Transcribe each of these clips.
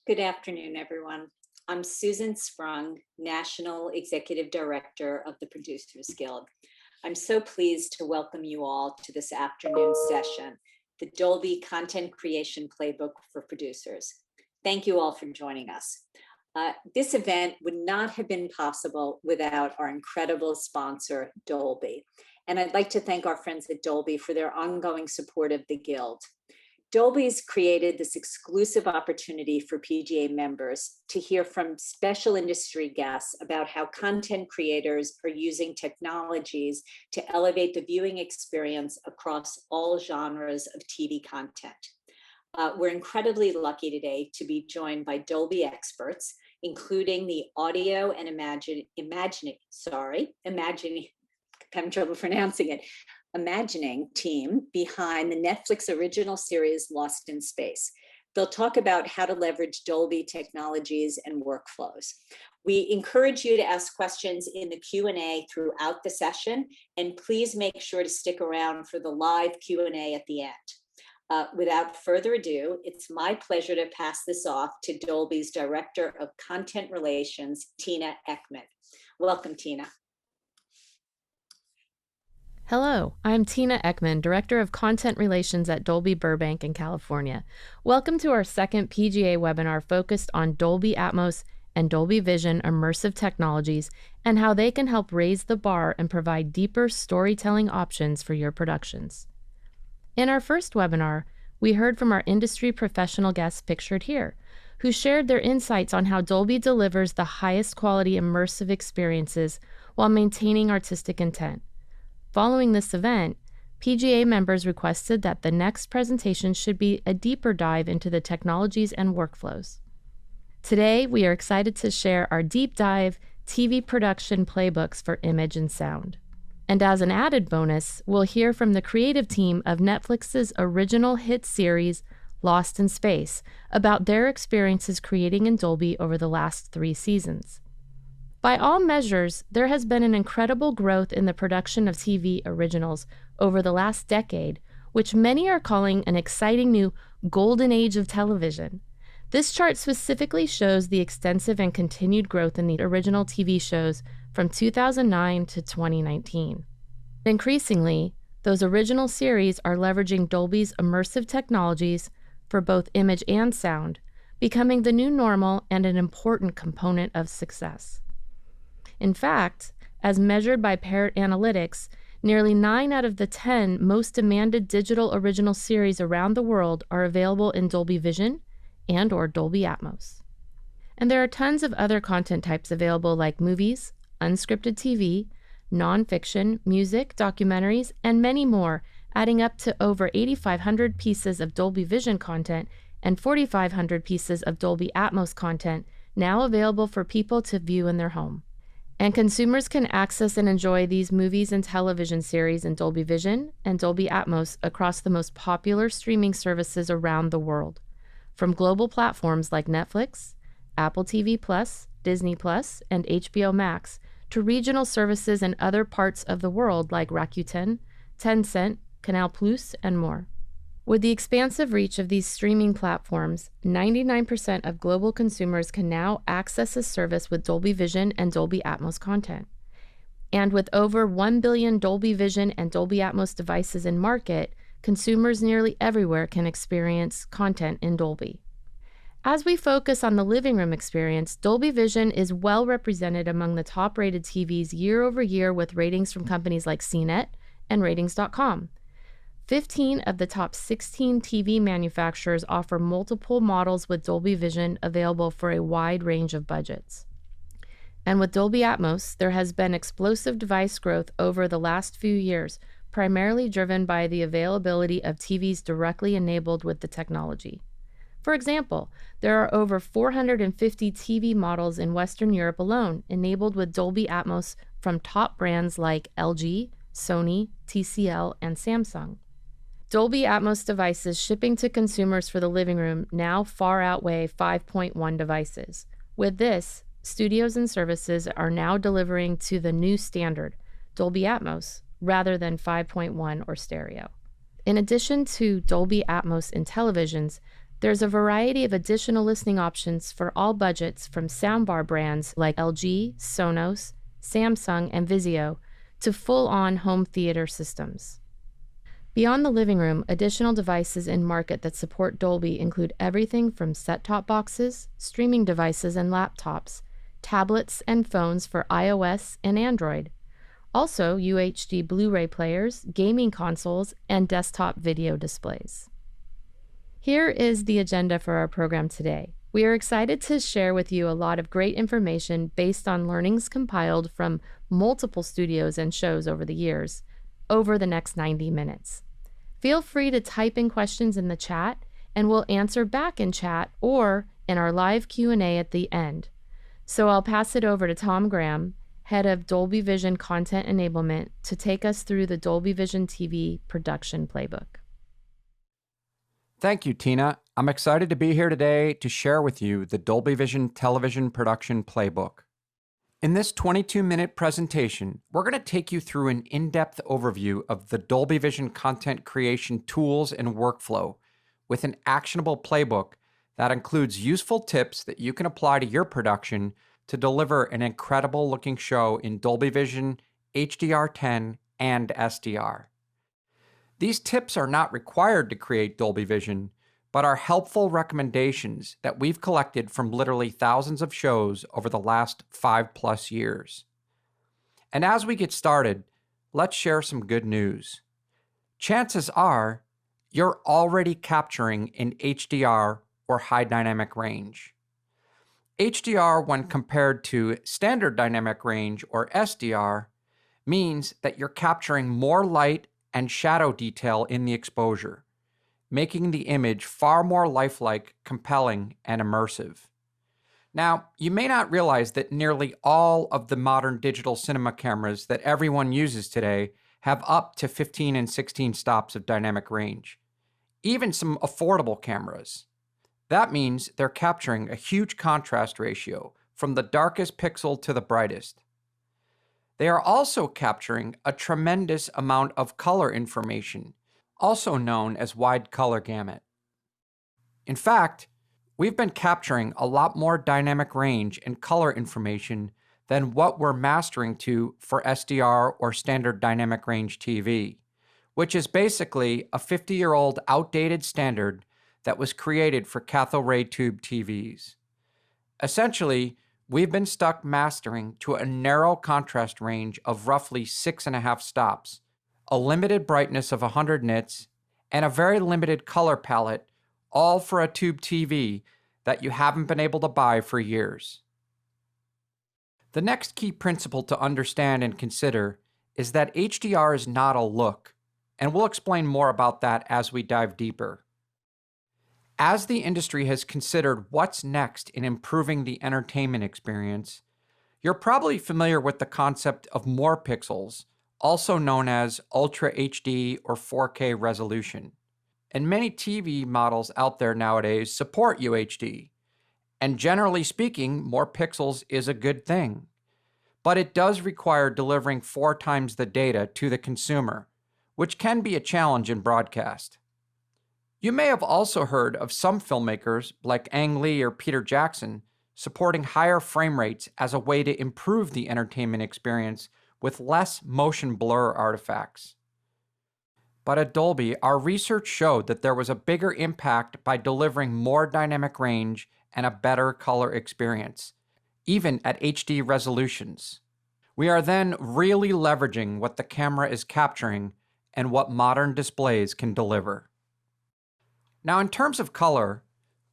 Good afternoon, everyone. I'm Susan Sprung, National Executive Director of the Producers Guild. I'm so pleased to welcome you all to this afternoon session, the Dolby Content Creation Playbook for Producers. Thank you all for joining us. This event would not have been possible without our incredible sponsor, Dolby. And I'd like to thank our friends at Dolby for their ongoing support of the Guild. Dolby's created this exclusive opportunity for PGA members to hear from special industry guests about how content creators are using technologies to elevate the viewing experience across all genres of TV content. We're incredibly lucky today to be joined by Dolby experts, including the audio and imagining team behind the Netflix original series Lost in Space. They'll talk about how to leverage Dolby technologies and workflows. We encourage you to ask questions in the Q&A throughout the session, and please make sure to stick around for the live Q&A at the end. Without further ado, it's my pleasure to pass this off to Dolby's Director of Content Relations, Tina Ekman. Welcome, Tina. Hello, I'm Tina Ekman, Director of Content Relations at Dolby Burbank in California. Welcome to our second PGA webinar focused on Dolby Atmos and Dolby Vision immersive technologies and how they can help raise the bar and provide deeper storytelling options for your productions. In our first webinar, we heard from our industry professional guests pictured here, who shared their insights on how Dolby delivers the highest quality immersive experiences while maintaining artistic intent. Following this event, PGA members requested that the next presentation should be a deeper dive into the technologies and workflows. Today, we are excited to share our deep dive TV production playbooks for image and sound. And as an added bonus, we'll hear from the creative team of Netflix's original hit series, Lost in Space, about their experiences creating in Dolby over the last 3 seasons. By all measures, there has been an incredible growth in the production of TV originals over the last decade, which many are calling an exciting new golden age of television. This chart specifically shows the extensive and continued growth in the original TV shows from 2009 to 2019. Increasingly, those original series are leveraging Dolby's immersive technologies for both image and sound, becoming the new normal and an important component of success. In fact, as measured by Parrot Analytics, nearly 9 out of the 10 most demanded digital original series around the world are available in Dolby Vision and/or Dolby Atmos. And there are tons of other content types available like movies, unscripted TV, nonfiction, music, documentaries, and many more, adding up to over 8,500 pieces of Dolby Vision content and 4,500 pieces of Dolby Atmos content now available for people to view in their home. And consumers can access and enjoy these movies and television series in Dolby Vision and Dolby Atmos across the most popular streaming services around the world, from global platforms like Netflix, Apple TV+, Disney+, and HBO Max, to regional services in other parts of the world like Rakuten, Tencent, Canal+, and more. With the expansive reach of these streaming platforms, 99% of global consumers can now access a service with Dolby Vision and Dolby Atmos content. And with over 1 billion Dolby Vision and Dolby Atmos devices in market, consumers nearly everywhere can experience content in Dolby. As we focus on the living room experience, Dolby Vision is well represented among the top-rated TVs year over year with ratings from companies like CNET and Ratings.com. 15 of the top 16 TV manufacturers offer multiple models with Dolby Vision available for a wide range of budgets. And with Dolby Atmos, there has been explosive device growth over the last few years, primarily driven by the availability of TVs directly enabled with the technology. For example, there are over 450 TV models in Western Europe alone enabled with Dolby Atmos from top brands like LG, Sony, TCL, and Samsung. Dolby Atmos devices shipping to consumers for the living room now far outweigh 5.1 devices. With this, studios and services are now delivering to the new standard, Dolby Atmos, rather than 5.1 or stereo. In addition to Dolby Atmos in televisions, There's a variety of additional listening options for all budgets from soundbar brands like LG, Sonos, Samsung, and Vizio to full-on home theater systems. Beyond the living room, additional devices in market that support Dolby include everything from set-top boxes, streaming devices and laptops, tablets and phones for iOS and Android. Also, UHD Blu-ray players, gaming consoles, and desktop video displays. Here is the agenda for our program today. We are excited to share with you a lot of great information based on learnings compiled from multiple studios and shows over the years, over the next 90 minutes. Feel free to type in questions in the chat, and we'll answer back in chat or in our live Q&A at the end. So I'll pass it over to Tom Graham, Head of Dolby Vision Content Enablement, to take us through the Dolby Vision TV production playbook. Thank you, Tina. I'm excited to be here today to share with you the Dolby Vision television production playbook. In this 22-minute presentation, we're going to take you through an in-depth overview of the Dolby Vision content creation tools and workflow with an actionable playbook that includes useful tips that you can apply to your production to deliver an incredible-looking show in Dolby Vision, HDR10, and SDR. These tips are not required to create Dolby Vision, but are helpful recommendations that we've collected from literally thousands of shows over the last 5+ years. And as we get started, let's share some good news. Chances are you're already capturing in HDR or high dynamic range. HDR, when compared to standard dynamic range or SDR, means that you're capturing more light and shadow detail in the exposure, making the image far more lifelike, compelling, and immersive. Now, you may not realize that nearly all of the modern digital cinema cameras that everyone uses today have up to 15 and 16 stops of dynamic range, even some affordable cameras. That means they're capturing a huge contrast ratio from the darkest pixel to the brightest. They are also capturing a tremendous amount of color information, also known as wide color gamut. In fact, we've been capturing a lot more dynamic range and color information than what we're mastering to for SDR or standard dynamic range TV, which is basically a 50-year-old outdated standard that was created for cathode ray tube TVs. Essentially, we've been stuck mastering to a narrow contrast range of roughly 6.5 stops, a limited brightness of 100 nits, and a very limited color palette, all for a tube TV that you haven't been able to buy for years. The next key principle to understand and consider is that HDR is not a look, and we'll explain more about that as we dive deeper. As the industry has considered what's next in improving the entertainment experience, you're probably familiar with the concept of more pixels, also known as Ultra HD or 4K resolution. And many TV models out there nowadays support UHD. And generally speaking, more pixels is a good thing. But it does require delivering 4 times the data to the consumer, which can be a challenge in broadcast. You may have also heard of some filmmakers, like Ang Lee or Peter Jackson, supporting higher frame rates as a way to improve the entertainment experience with less motion blur artifacts. But at Dolby, our research showed that there was a bigger impact by delivering more dynamic range and a better color experience, even at HD resolutions. We are then really leveraging what the camera is capturing and what modern displays can deliver. Now, in terms of color,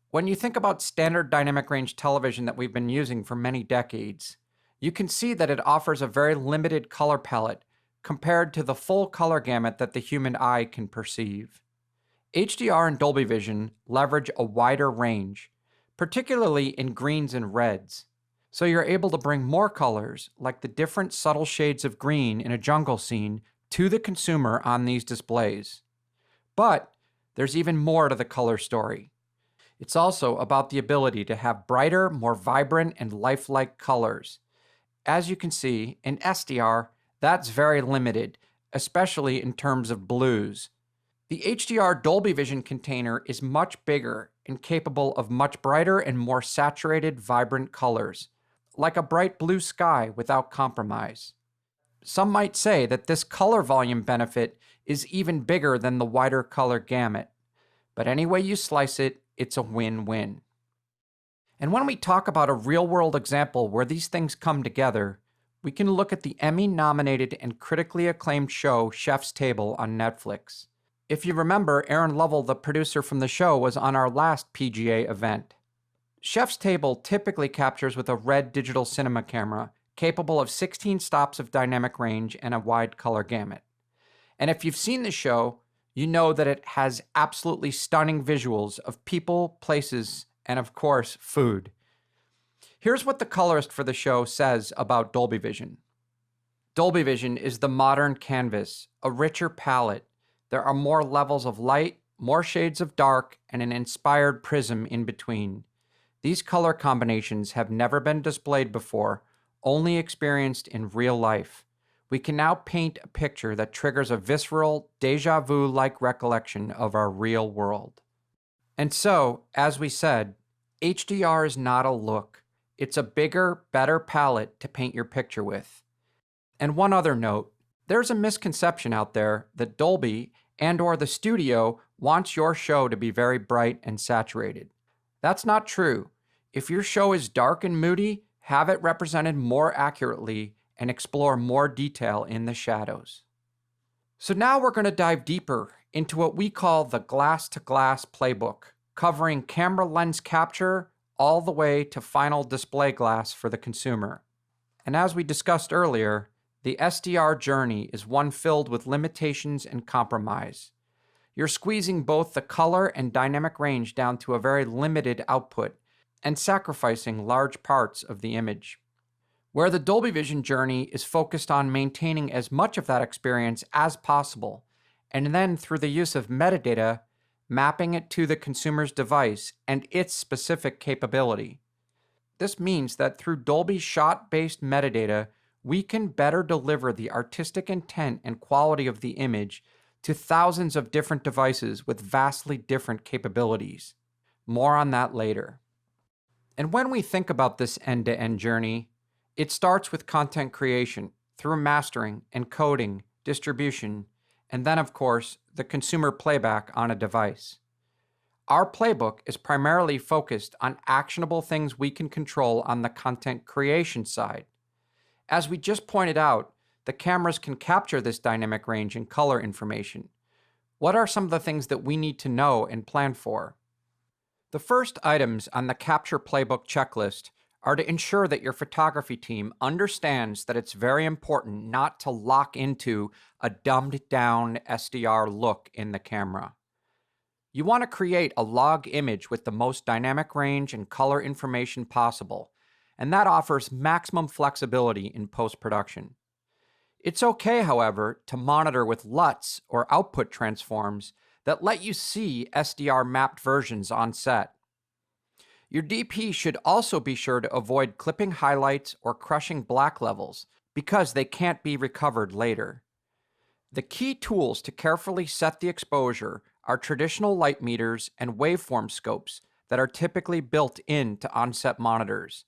when you think about standard dynamic range television that we've been using for many decades, you can see that it offers a very limited color palette compared to the full color gamut that the human eye can perceive. HDR and Dolby Vision leverage a wider range, particularly in greens and reds, so you're able to bring more colors, like the different subtle shades of green in a jungle scene, to the consumer on these displays. But there's even more to the color story. It's also about the ability to have brighter, more vibrant, and lifelike colors. As you can see, in SDR, that's very limited, especially in terms of blues. The HDR Dolby Vision container is much bigger and capable of much brighter and more saturated, vibrant colors, like a bright blue sky without compromise. Some might say that this color volume benefit is even bigger than the wider color gamut, but any way you slice it, it's a win-win. And when we talk about a real-world example where these things come together, we can look at the Emmy-nominated and critically acclaimed show Chef's Table on Netflix. If you remember, Aaron Lovell, the producer from the show, was on our last PGA event. Chef's Table typically captures with a red digital cinema camera capable of 16 stops of dynamic range and a wide color gamut. And if you've seen the show, you know that it has absolutely stunning visuals of people, places, and of course, food. Here's what the colorist for the show says about Dolby Vision. Dolby Vision is the modern canvas, a richer palette. There are more levels of light, more shades of dark, and an inspired prism in between. These color combinations have never been displayed before, only experienced in real life. We can now paint a picture that triggers a visceral, déjà vu-like recollection of our real world. And so, as we said, HDR is not a look. It's a bigger, better palette to paint your picture with. And one other note, there's a misconception out there that Dolby and/or the studio wants your show to be very bright and saturated. That's not true. If your show is dark and moody, have it represented more accurately and explore more detail in the shadows. So now we're going to dive deeper into what we call the glass-to-glass playbook, covering camera lens capture all the way to final display glass for the consumer. And as we discussed earlier, the SDR journey is one filled with limitations and compromise. You're squeezing both the color and dynamic range down to a very limited output and sacrificing large parts of the image. Where the Dolby Vision journey is focused on maintaining as much of that experience as possible, and then through the use of metadata, mapping it to the consumer's device and its specific capability. This means that through Dolby shot-based metadata, we can better deliver the artistic intent and quality of the image to thousands of different devices with vastly different capabilities. More on that later. And when we think about this end-to-end journey, it starts with content creation through mastering, encoding, distribution, and then, of course, the consumer playback on a device. Our playbook is primarily focused on actionable things we can control on the content creation side. As we just pointed out, the cameras can capture this dynamic range and color information. What are some of the things that we need to know and plan for? The first items on the Capture Playbook checklist are to ensure that your photography team understands that it's very important not to lock into a dumbed-down SDR look in the camera. You want to create a log image with the most dynamic range and color information possible, and that offers maximum flexibility in post-production. It's okay, however, to monitor with LUTs or output transforms that let you see SDR mapped versions on set. Your DP should also be sure to avoid clipping highlights or crushing black levels because they can't be recovered later. The key tools to carefully set the exposure are traditional light meters and waveform scopes that are typically built into on-set monitors.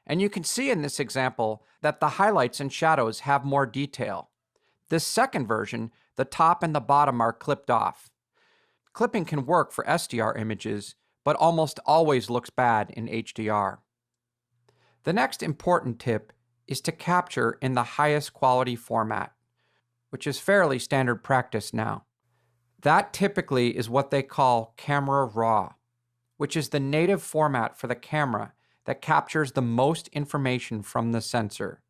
And you can see in this example that the highlights and shadows have more detail. This second version, the top and the bottom are clipped off. Clipping can work for SDR images, but almost always looks bad in HDR. The next important tip is to capture in the highest quality format, which is fairly standard practice now. That typically is what they call camera raw, which is the native format for the camera that captures the most information from the sensor.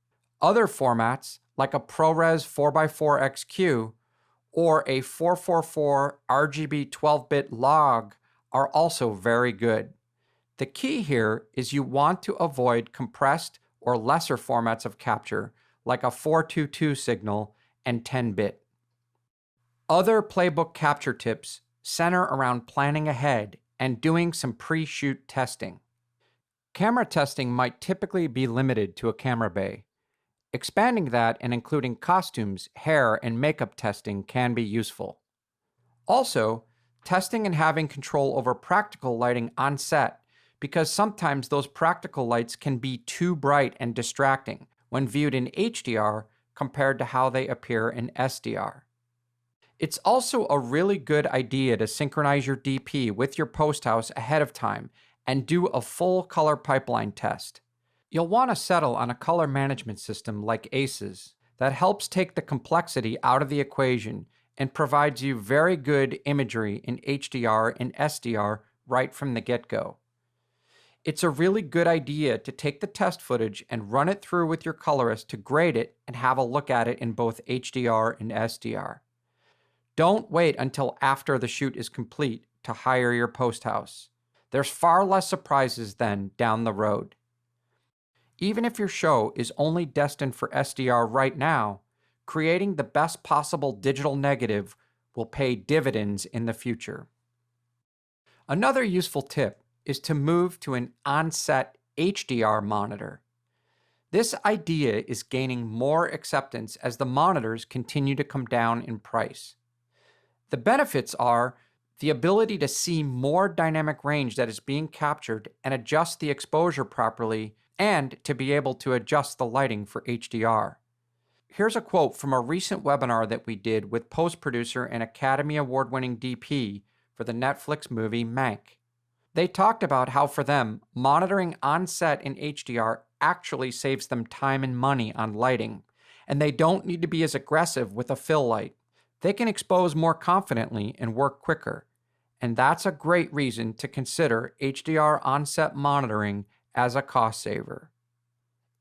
Other formats, like a ProRes 4x4 XQ or a 444 RGB 12-bit log, are also very good. The key here is you want to avoid compressed or lesser formats of capture, like a 422 signal and 10-bit. Other playbook capture tips center around planning ahead and doing some pre-shoot testing. Camera testing might typically be limited to a camera bay. Expanding that and including costumes, hair, and makeup testing can be useful. Also, testing and having control over practical lighting on set, because sometimes those practical lights can be too bright and distracting when viewed in HDR compared to how they appear in SDR. It's also a really good idea to synchronize your DP with your post house ahead of time and do a full color pipeline test. You'll want to settle on a color management system like ACES that helps take the complexity out of the equation and provides you very good imagery in HDR and SDR right from the get-go. It's a really good idea to take the test footage and run it through with your colorist to grade it and have a look at it in both HDR and SDR. Don't wait until after the shoot is complete to hire your post house. There's far less surprises then down the road. Even if your show is only destined for SDR right now, creating the best possible digital negative will pay dividends in the future. Another useful tip is to move to an on-set HDR monitor. This idea is gaining more acceptance as the monitors continue to come down in price. The benefits are the ability to see more dynamic range that is being captured and adjust the exposure properly, and to be able to adjust the lighting for HDR. Here's a quote from a recent webinar that we did with post-producer and Academy Award-winning DP for the Netflix movie Mank. They talked about how for them, monitoring on set in HDR actually saves them time and money on lighting, and they don't need to be as aggressive with a fill light. They can expose more confidently and work quicker, and that's a great reason to consider HDR on-set monitoring as a cost saver.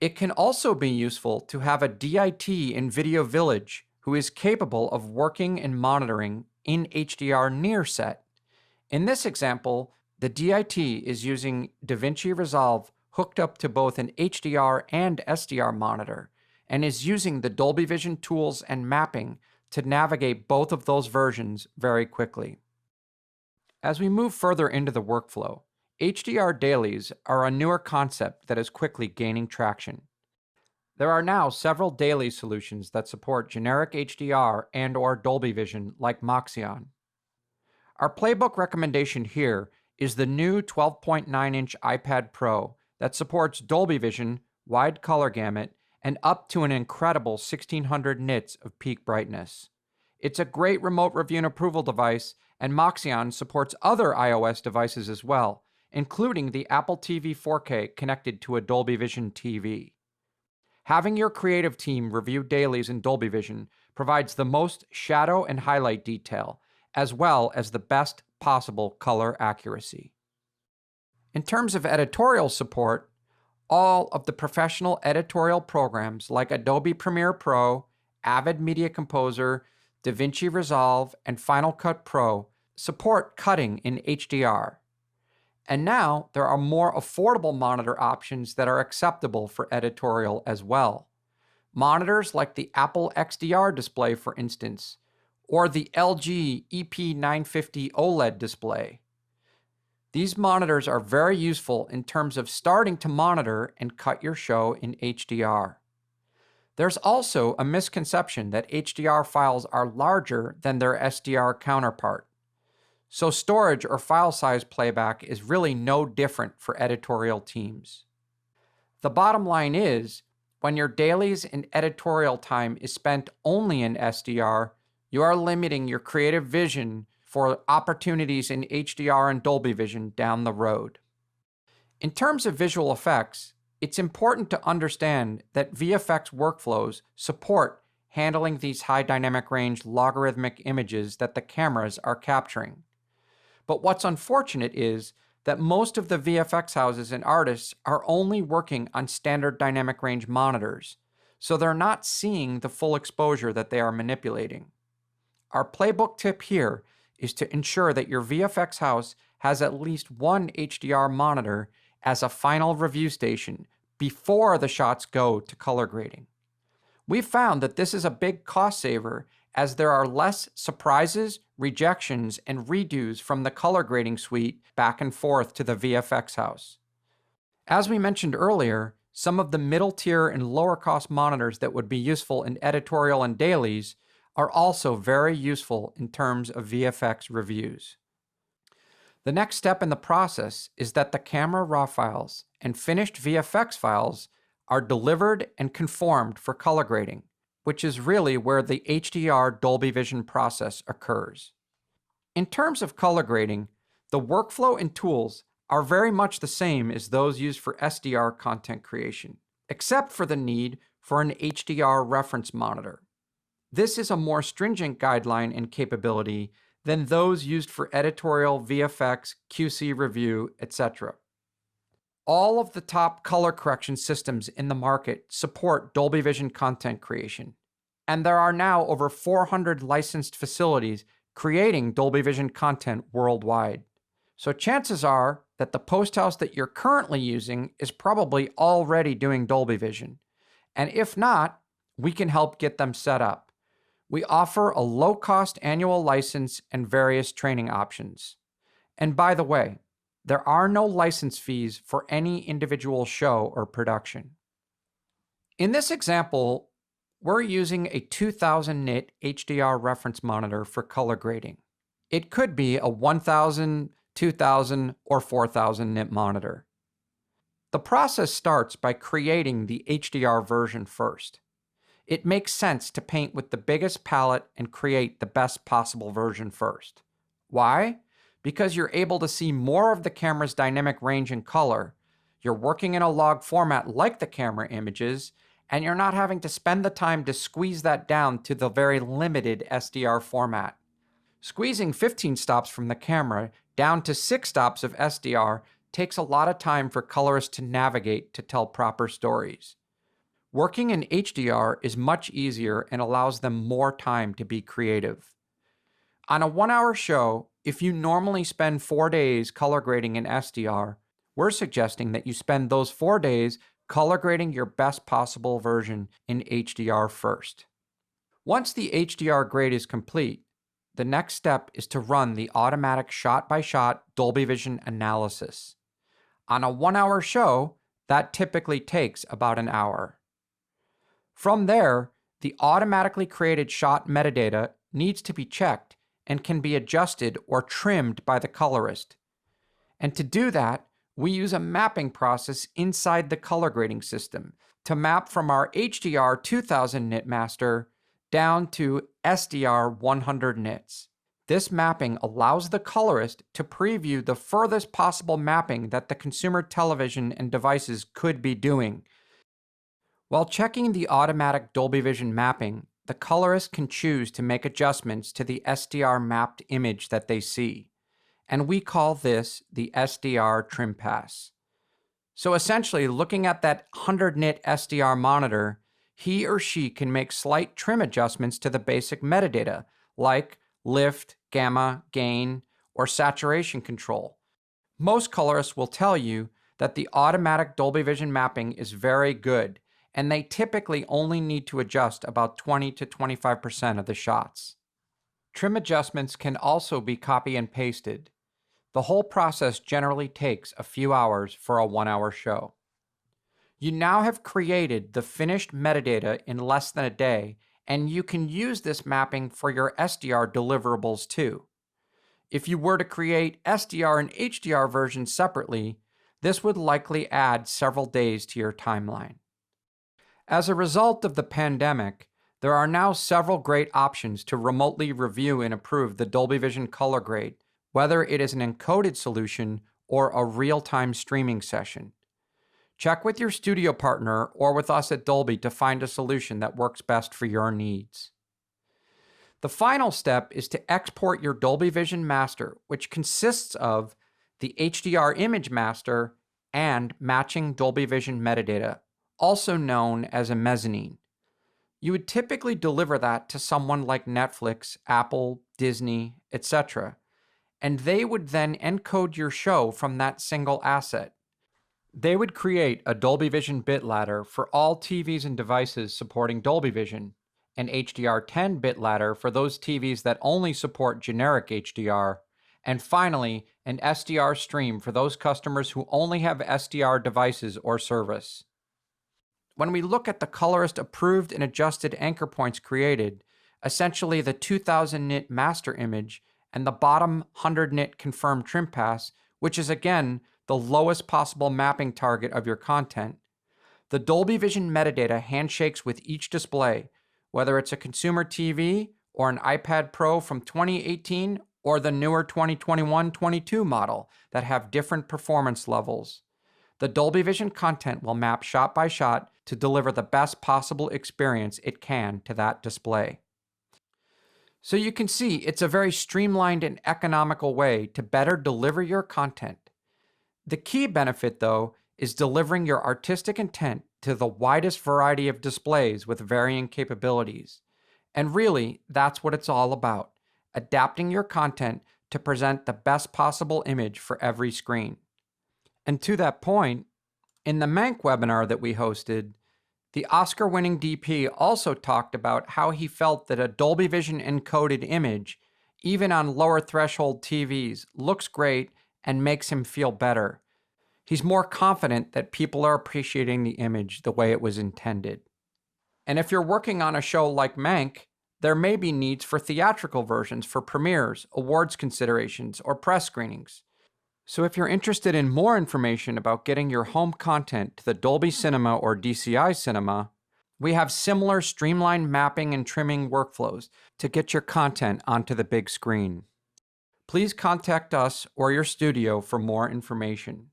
It can also be useful to have a DIT in Video Village who is capable of working and monitoring in HDR near set. In this example, the DIT is using DaVinci Resolve hooked up to both an HDR and SDR monitor, and is using the Dolby Vision tools and mapping to navigate both of those versions very quickly. As we move further into the workflow, HDR dailies are a newer concept that is quickly gaining traction. There are now several daily solutions that support generic HDR and/or Dolby Vision like Moxion. Our Playbook recommendation here is the new 12.9-inch iPad Pro that supports Dolby Vision, wide color gamut, and up to an incredible 1600 nits of peak brightness. It's a great remote review and approval device, and Moxion supports other iOS devices as well, including the Apple TV 4K connected to a Dolby Vision TV. Having your creative team review dailies in Dolby Vision provides the most shadow and highlight detail, as well as the best possible color accuracy. In terms of editorial support, all of the professional editorial programs like Adobe Premiere Pro, Avid Media Composer, DaVinci Resolve, and Final Cut Pro support cutting in HDR. And now there are more affordable monitor options that are acceptable for editorial as well. Monitors like the Apple XDR display, for instance, or the LG EP950 OLED display. These monitors are very useful in terms of starting to monitor and cut your show in HDR. There's also a misconception that HDR files are larger than their SDR counterpart. So storage or file size playback is really no different for editorial teams. The bottom line is, when your dailies and editorial time is spent only in SDR, you are limiting your creative vision for opportunities in HDR and Dolby Vision down the road. In terms of visual effects, it's important to understand that VFX workflows support handling these high dynamic range logarithmic images that the cameras are capturing. But what's unfortunate is that most of the VFX houses and artists are only working on standard dynamic range monitors, so they're not seeing the full exposure that they are manipulating. Our Playbook tip here is to ensure that your VFX house has at least one HDR monitor as a final review station before the shots go to color grading. We've found that this is a big cost saver, as there are less surprises, rejections, and redos from the color grading suite back and forth to the VFX house. As we mentioned earlier, some of the middle tier and lower cost monitors that would be useful in editorial and dailies are also very useful in terms of VFX reviews. The next step in the process is that the camera raw files and finished VFX files are delivered and conformed for color grading, which is really where the HDR Dolby Vision process occurs. In terms of color grading, the workflow and tools are very much the same as those used for SDR content creation, except for the need for an HDR reference monitor. This is a more stringent guideline and capability than those used for editorial, VFX, QC review, etc. All of the top color correction systems in the market support Dolby Vision content creation, and there are now over 400 licensed facilities creating Dolby Vision content worldwide. So chances are that the post house that you're currently using is probably already doing Dolby Vision. And if not, we can help get them set up. We offer a low-cost annual license and various training options. And by the way, there are no license fees for any individual show or production. In this example, we're using a 2000 nit HDR reference monitor for color grading. It could be a 1000, 2000, or 4000 nit monitor. The process starts by creating the HDR version first. It makes sense to paint with the biggest palette and create the best possible version first. Why? Because you're able to see more of the camera's dynamic range and color, you're working in a log format like the camera images, and you're not having to spend the time to squeeze that down to the very limited SDR format. Squeezing 15 stops from the camera down to 6 stops of SDR takes a lot of time for colorists to navigate to tell proper stories. Working in HDR is much easier and allows them more time to be creative. On a 1-hour show, if you normally spend 4 days color grading in SDR, we're suggesting that you spend those 4 days color grading your best possible version in HDR first. Once the HDR grade is complete, the next step is to run the automatic shot-by-shot Dolby Vision analysis. On a 1-hour show, that typically takes about an hour. From there, the automatically created shot metadata needs to be checked and can be adjusted or trimmed by the colorist. And to do that, we use a mapping process inside the color grading system to map from our HDR 2000 nit master down to SDR 100 nits. This mapping allows the colorist to preview the furthest possible mapping that the consumer television and devices could be doing. While checking the automatic Dolby Vision mapping, the colorist can choose to make adjustments to the SDR mapped image that they see, and we call this the SDR trim pass. So essentially, looking at that 100 nit SDR monitor, he or she can make slight trim adjustments to the basic metadata, like lift, gamma, gain, or saturation control. Most colorists will tell you that the automatic Dolby Vision mapping is very good, and they typically only need to adjust about 20 to 25% of the shots. Trim adjustments can also be copy and pasted. The whole process generally takes a few hours for a 1-hour show. You now have created the finished metadata in less than a day, and you can use this mapping for your SDR deliverables too. If you were to create SDR and HDR versions separately, this would likely add several days to your timeline. As a result of the pandemic, there are now several great options to remotely review and approve the Dolby Vision color grade, whether it is an encoded solution or a real-time streaming session. Check with your studio partner or with us at Dolby to find a solution that works best for your needs. The final step is to export your Dolby Vision master, which consists of the HDR image master and matching Dolby Vision metadata, also known as a mezzanine. You would typically deliver that to someone like Netflix, Apple, Disney, etc., and they would then encode your show from that single asset. They would create a Dolby Vision bit ladder for all TVs and devices supporting Dolby Vision, an HDR10 bit ladder for those TVs that only support generic HDR, and finally, an SDR stream for those customers who only have SDR devices or service. When we look at the colorist approved and adjusted anchor points created, essentially the 2000 nit master image and the bottom 100 nit confirmed trim pass, which is again the lowest possible mapping target of your content. The Dolby Vision metadata handshakes with each display, whether it's a consumer TV or an iPad Pro from 2018 or the newer 2021-22 model that have different performance levels. The Dolby Vision content will map shot by shot to deliver the best possible experience it can to that display. So you can see it's a very streamlined and economical way to better deliver your content. The key benefit, though, is delivering your artistic intent to the widest variety of displays with varying capabilities. And really, that's what it's all about, adapting your content to present the best possible image for every screen. And to that point, in the Mank webinar that we hosted, the Oscar-winning DP also talked about how he felt that a Dolby Vision encoded image, even on lower threshold TVs, looks great and makes him feel better. He's more confident that people are appreciating the image the way it was intended. And if you're working on a show like Mank, there may be needs for theatrical versions for premieres, awards considerations, or press screenings. So if you're interested in more information about getting your home content to the Dolby Cinema or DCI Cinema, we have similar streamlined mapping and trimming workflows to get your content onto the big screen. Please contact us or your studio for more information.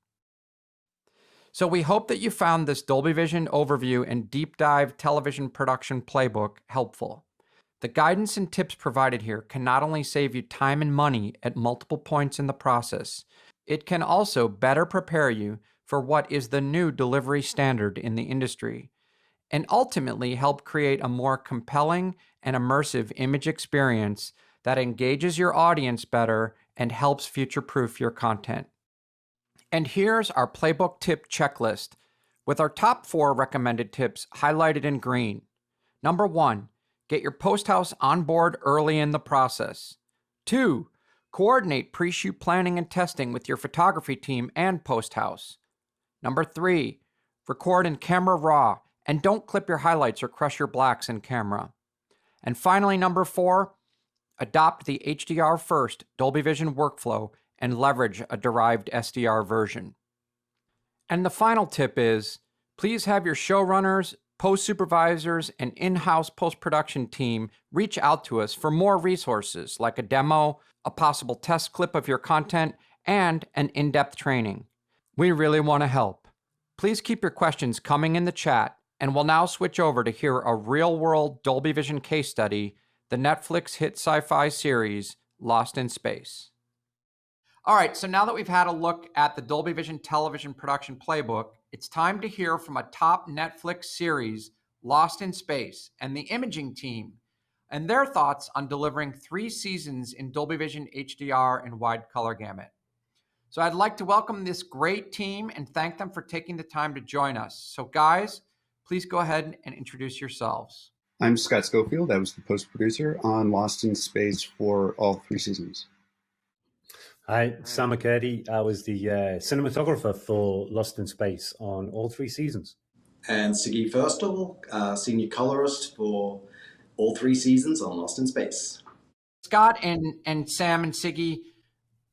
So we hope that you found this Dolby Vision overview and deep dive television production playbook helpful. The guidance and tips provided here can not only save you time and money at multiple points in the process, it can also better prepare you for what is the new delivery standard in the industry, and ultimately help create a more compelling and immersive image experience that engages your audience better and helps future-proof your content. And here's our playbook tip checklist, with our top 4 recommended tips highlighted in green. Number 1, get your post-house on board early in the process. 2, coordinate pre-shoot planning and testing with your photography team and post-house. Number 3, record in camera raw and don't clip your highlights or crush your blacks in camera. And finally, number 4, adopt the HDR first Dolby Vision workflow and leverage a derived SDR version. And the final tip is, please have your showrunners, post supervisors, and in-house post-production team reach out to us for more resources like a demo, a possible test clip of your content, and an in-depth training. We really want to help. Please keep your questions coming in the chat, and we'll now switch over to hear a real-world Dolby Vision case study, the Netflix hit sci-fi series, Lost in Space. All right, so now that we've had a look at the Dolby Vision television production playbook, it's time to hear from a top Netflix series, Lost in Space, and the imaging team, and their thoughts on delivering 3 seasons in Dolby Vision HDR and wide color gamut. So I'd like to welcome this great team and thank them for taking the time to join us. So guys, please go ahead and introduce yourselves. I'm Scott Schofield. I was the post-producer on Lost in Space for all 3 seasons. Hi, Sam McCurdy. I was the cinematographer for Lost in Space on all 3 seasons. And Siggy Firstel, senior colorist for all 3 seasons on Lost in Space. Scott and Sam and Siggy,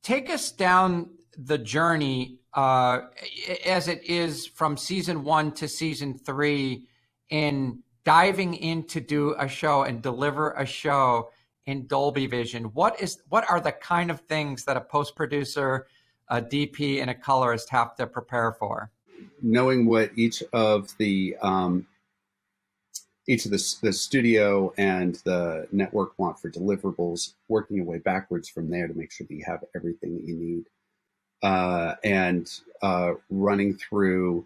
take us down the journey as it is from season 1 to season 3 in diving in to do a show and deliver a show in Dolby Vision. What are the kind of things that a post-producer, a DP, and a colorist have to prepare for? Knowing what each of the studio and the network want for deliverables, working your way backwards from there to make sure that you have everything that you need, and running through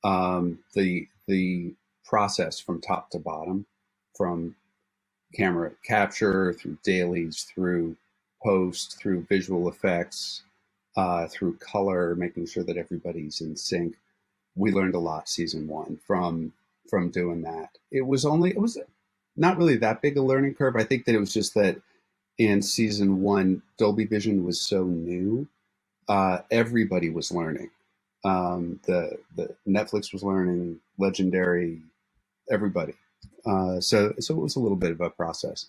the process from top to bottom, from camera capture, through dailies, through post, through visual effects, through color, making sure that everybody's in sync. We learned a lot season 1 from doing that. It was not really that big a learning curve. I think that it was just that in season 1, Dolby Vision was so new. Everybody was learning. The Netflix was learning, Legendary, everybody. So it was a little bit of a process.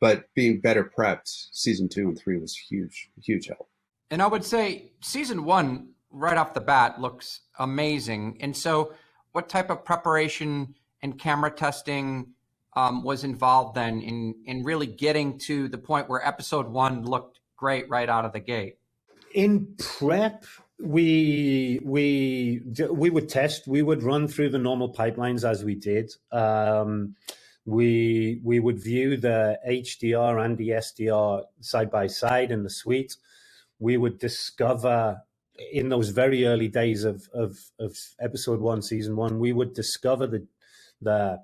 but being better prepped, season 2 and 3 was huge help. And I would say season 1, right off the bat, looks amazing. And so what type of preparation and camera testing was involved then in really getting to the point where episode 1 looked great right out of the gate? In prep, we would test. We would run through the normal pipelines as we did. We would view the HDR and the SDR side by side in the suite. We would discover in those very early days of episode 1, season 1, we would discover the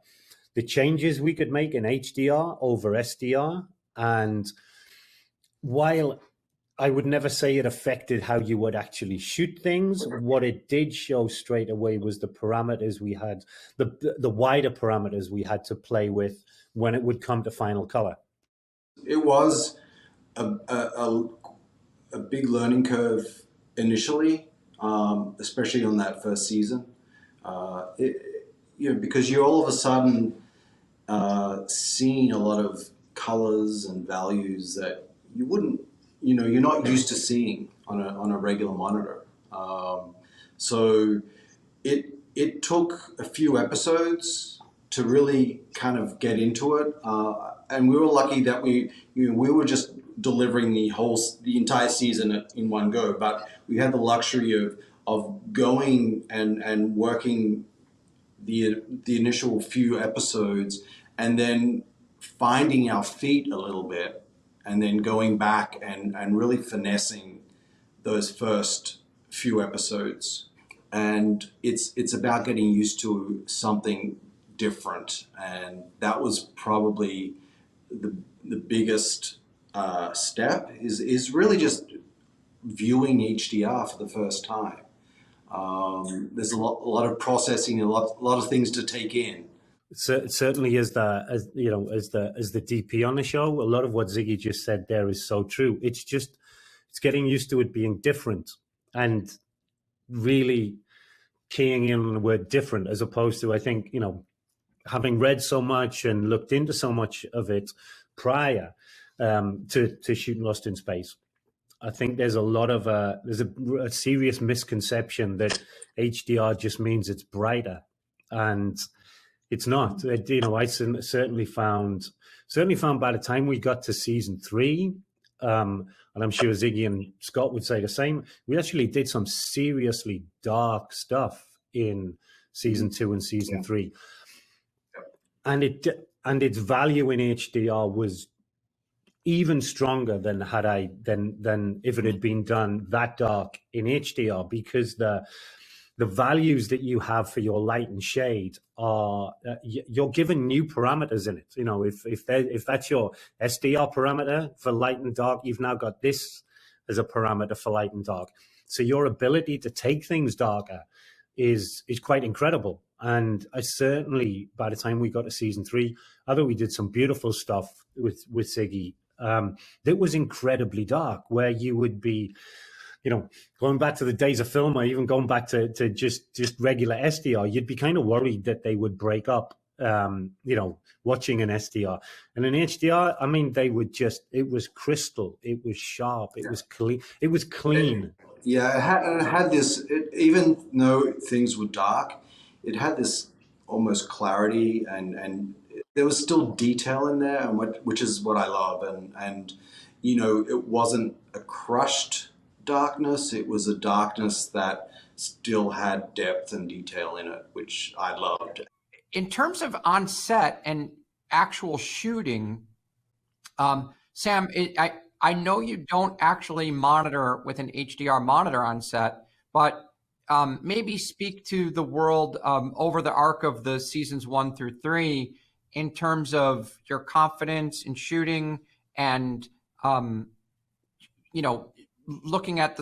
changes we could make in HDR over SDR. And while I would never say it affected how you would actually shoot things, what it did show straight away was the parameters we had, the wider parameters we had to play with when it would come to final color. It was a big learning curve initially, especially on that first season. Because you're all of a sudden seeing a lot of colors and values that you wouldn't, you're not used to seeing on a regular monitor. So it took a few episodes to really kind of get into it, and we were lucky that we were just delivering the entire season in one go. But we had the luxury of going and working the initial few episodes, and then finding our feet a little bit, and then going back and really finessing those first few episodes. And it's about getting used to something different, and that was probably the biggest step is really just viewing HDR for the first time. There's a lot of processing, a lot of things to take in. Certainly, as the DP on the show, a lot of what Ziggy just said there is so true. It's getting used to it being different and really keying in on the word different, as opposed to, I think, having read so much and looked into so much of it prior to shooting Lost in Space. I think there's a serious misconception that HDR just means it's brighter, and it's not. I certainly found by the time we got to season 3, and I'm sure Ziggy and Scott would say the same, we actually did some seriously dark stuff in season 2 and season 3, and its value in HDR was even stronger than if it had been done that dark in HDR, because the values that you have for your light and shade are you're given new parameters in it. If that's your SDR parameter for light and dark, you've now got this as a parameter for light and dark. So your ability to take things darker is quite incredible. And I certainly, by the time we got to season 3, although we did some beautiful stuff with Ziggy, that was incredibly dark, where you would be, going back to the days of film, or even going back to just regular SDR, you'd be kind of worried that they would break up, watching an SDR. And in HDR, I mean, it was crystal, it was sharp, it was clean, it was clean. It had this, even though things were dark, it had this almost clarity, and there was still detail in there, and which is what I love. And it wasn't a crushed darkness. It was a darkness that still had depth and detail in it, which I loved. In terms of on set and actual shooting, Sam, I know you don't actually monitor with an HDR monitor on set, but maybe speak to the world over the arc of the seasons 1 through 3 in terms of your confidence in shooting and, looking at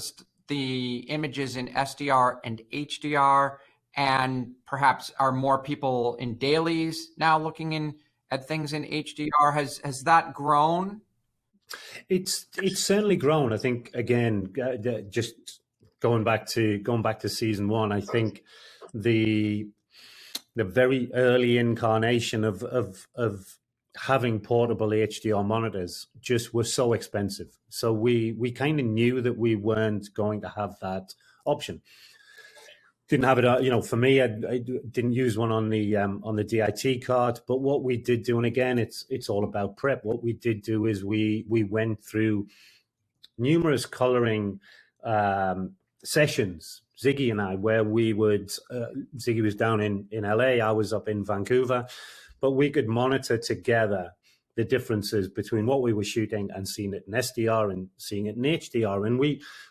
the images in SDR and HDR, and perhaps are more people in dailies now looking at things in HDR? Has that grown? It's certainly grown. I think, again, just going back to season 1, I think the very early incarnation of having portable HDR monitors just were so expensive. So we kind of knew that we weren't going to have that option. Didn't have it, for me, I didn't use one on the DIT card. But what we did do, and again, it's all about prep. What we did do is we went through numerous coloring sessions, Ziggy and I, where we would, Ziggy was down in LA, I was up in Vancouver, but we could monitor together the differences between what we were shooting and seeing it in SDR and seeing it in HDR. And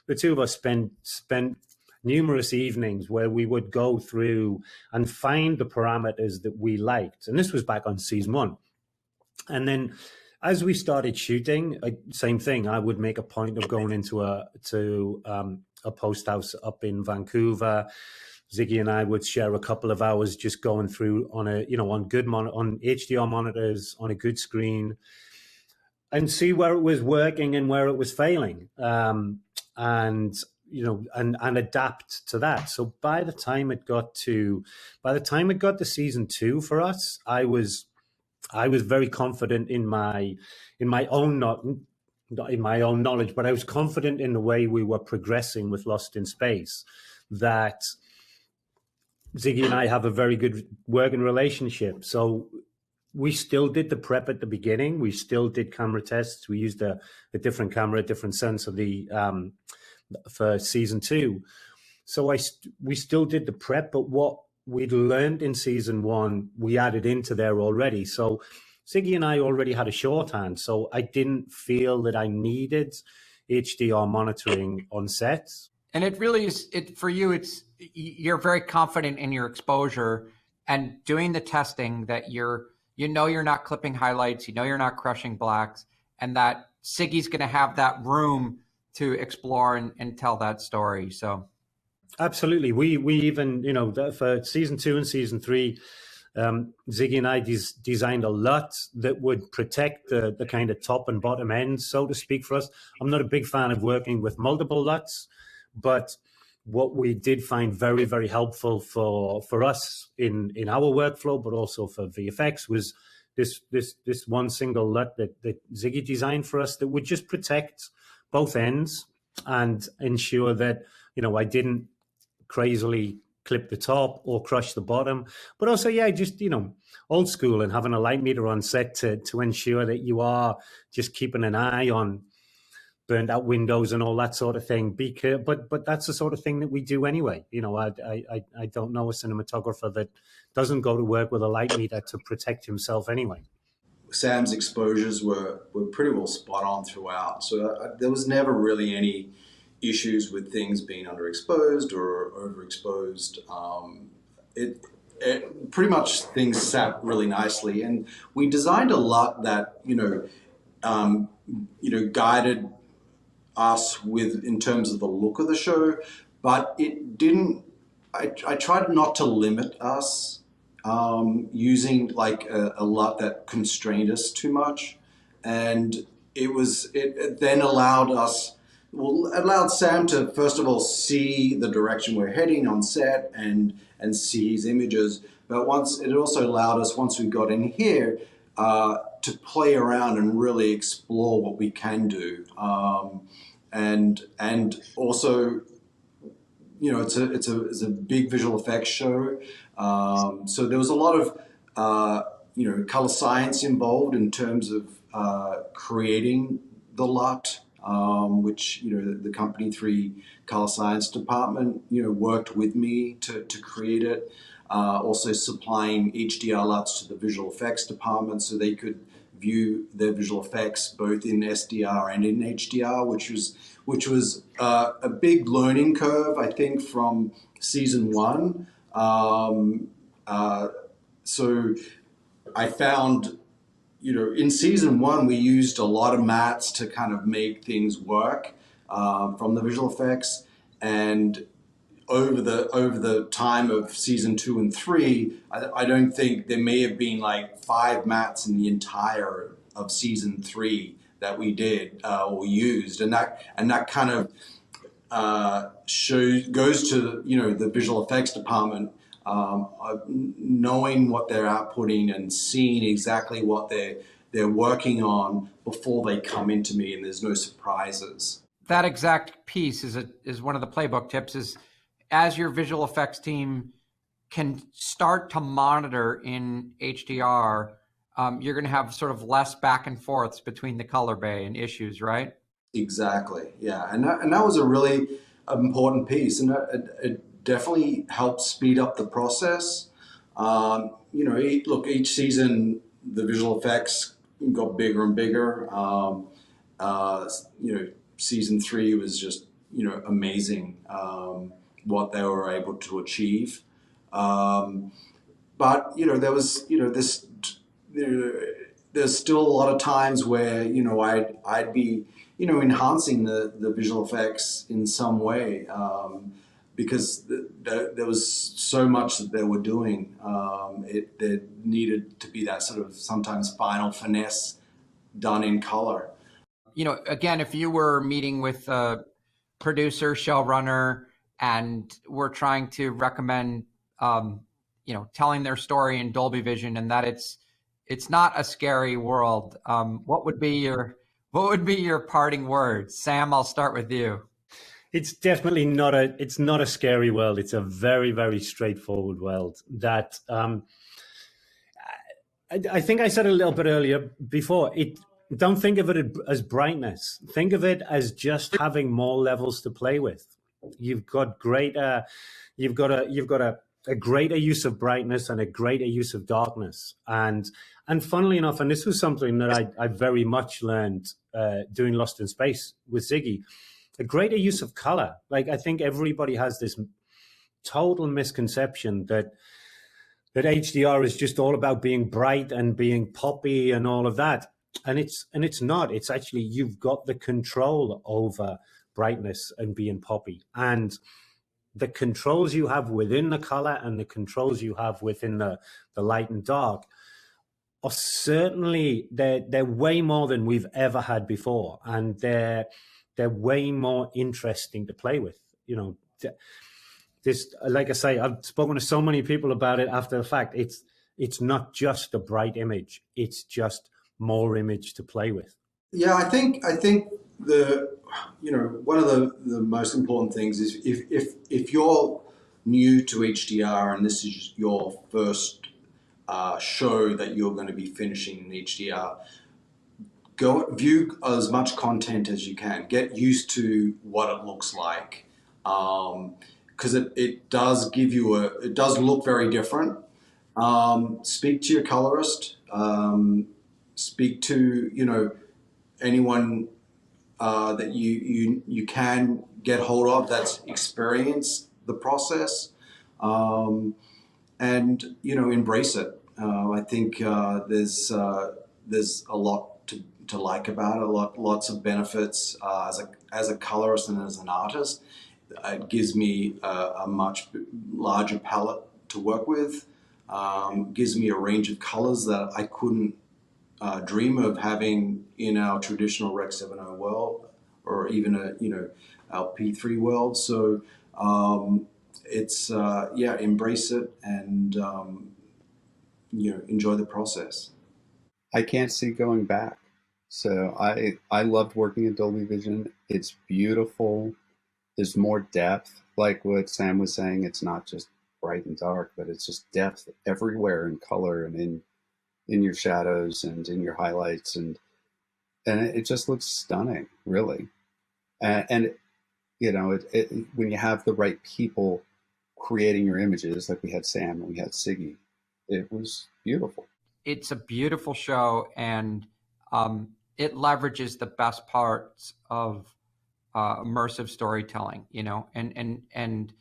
the two of us spent numerous evenings where we would go through and find the parameters that we liked. And this was back on season 1. And then as we started shooting, same thing. I would make a point of going into a post house up in Vancouver. Ziggy and I would share a couple of hours just going through on on HDR monitors on a good screen, and see where it was working and where it was failing, and adapt to that. So by the time it got to season 2 for us, I was very confident in my own knowledge, but I was confident in the way we were progressing with Lost in Space, that Ziggy and I have a very good working relationship. So we still did the prep at the beginning. We still did camera tests. We used a different camera, a different sensor for season 2. So we still did the prep, but what we'd learned in season 1, we added into there already. So Ziggy and I already had a shorthand, so I didn't feel that I needed HDR monitoring on set. And it really is, for you, you're very confident in your exposure and doing the testing that you're not clipping highlights, you're not crushing blacks, and that Ziggy's going to have that room to explore and tell that story. So absolutely. We even, for season 2 and season 3, Ziggy and I designed a LUT that would protect the kind of top and bottom ends, so to speak, for us. I'm not a big fan of working with multiple LUTs, but what we did find very, very helpful for us in our workflow, but also for VFX, was this one single LUT that Ziggy designed for us that would just protect both ends and ensure that, I didn't crazily clip the top or crush the bottom, but also, just, old school and having a light meter on set to ensure that you are just keeping an eye on burned out windows and all that sort of thing. But that's the sort of thing that we do anyway. I don't know a cinematographer that doesn't go to work with a light meter to protect himself anyway. Sam's exposures were pretty well spot on throughout. So there was never really any issues with things being underexposed or overexposed. It pretty much things sat really nicely. And we designed a LUT that, guided us in terms of the look of the show, but it didn't, I tried not to limit us using like a LUT that constrained us too much. And it then allowed Sam to, first of all, see the direction we're heading on set and see his images. But it also allowed us, once we got in here, to play around and really explore what we can do. And also, it's a big visual effects show. So there was a lot of, color science involved in terms of creating the LUT, which, the company 3 color science department, worked with me to create it. Also supplying HDR LUTs to the visual effects department so they could view their visual effects both in SDR and in HDR, which was a big learning curve, I think, from season 1. So I found, in season 1, we used a lot of mats to kind of make things work from the visual effects. And over the time of season 2 and 3, I don't think there may have been like 5 mats in the entire of season 3 that we did or used, and that kind of goes to the visual effects department knowing what they're outputting and seeing exactly what they're working on before they come into me, and there's no surprises. That exact piece is one of the playbook tips, is as your visual effects team can start to monitor in HDR, you're going to have sort of less back and forths between the color bay and issues, right? Exactly. Yeah. And that was a really important piece. And it definitely helped speed up the process. Look, each season, the visual effects got bigger and bigger. Season 3 was just, amazing what they were able to achieve. But, there was, there's still a lot of times where, I'd be, enhancing the visual effects in some way, because there was so much that they were doing. There needed to be that sort of sometimes final finesse done in color. Again, if you were meeting with a producer, showrunner, and we're trying to recommend, telling their story in Dolby Vision, and that it's not a scary world, what would be your parting words? Sam, I'll start with you. It's definitely not a scary world. It's a very, very straightforward world that I think I said a little bit earlier before. Don't think of it as brightness. Think of it as just having more levels to play with. You've got a greater use of brightness and a greater use of darkness. And funnily enough, and this was something that I very much learned doing Lost in Space with Ziggy, a greater use of color. Like, I think everybody has this total misconception that HDR is just all about being bright and being poppy and all of that. And it's not. It's actually, you've got the control over brightness and being poppy. And the controls you have within the color and the controls you have within the light and dark are certainly, they're way more than we've ever had before. And they're way more interesting to play with. This, like I say, I've spoken to so many people about it after the fact. It's not just a bright image. It's just more image to play with. Yeah, I think one of the most important things is if you're new to HDR and this is your first show that you're going to be finishing in HDR, go view as much content as you can. Get used to what it looks like, because it does give you it does look very different. Speak to your colorist. Speak to anyone that you can get hold of that's experienced the process, and embrace it. I think there's a lot to like about it. Lots of benefits as a colorist and as an artist. It gives me a much larger palette to work with. Gives me a range of colors that I couldn't dream of having in our traditional Rec 7.0 world, or even our P3 world. So it's embrace it and enjoy the process. I can't see going back. So I loved working at Dolby Vision. It's beautiful. There's more depth, like what Sam was saying. It's not just bright and dark, but it's just depth everywhere in color and in your shadows and in your highlights, and it just looks stunning, really. And when you have the right people creating your images, like we had Sam and we had Siggy, it was beautiful. It's a beautiful show, and it leverages the best parts of immersive storytelling, and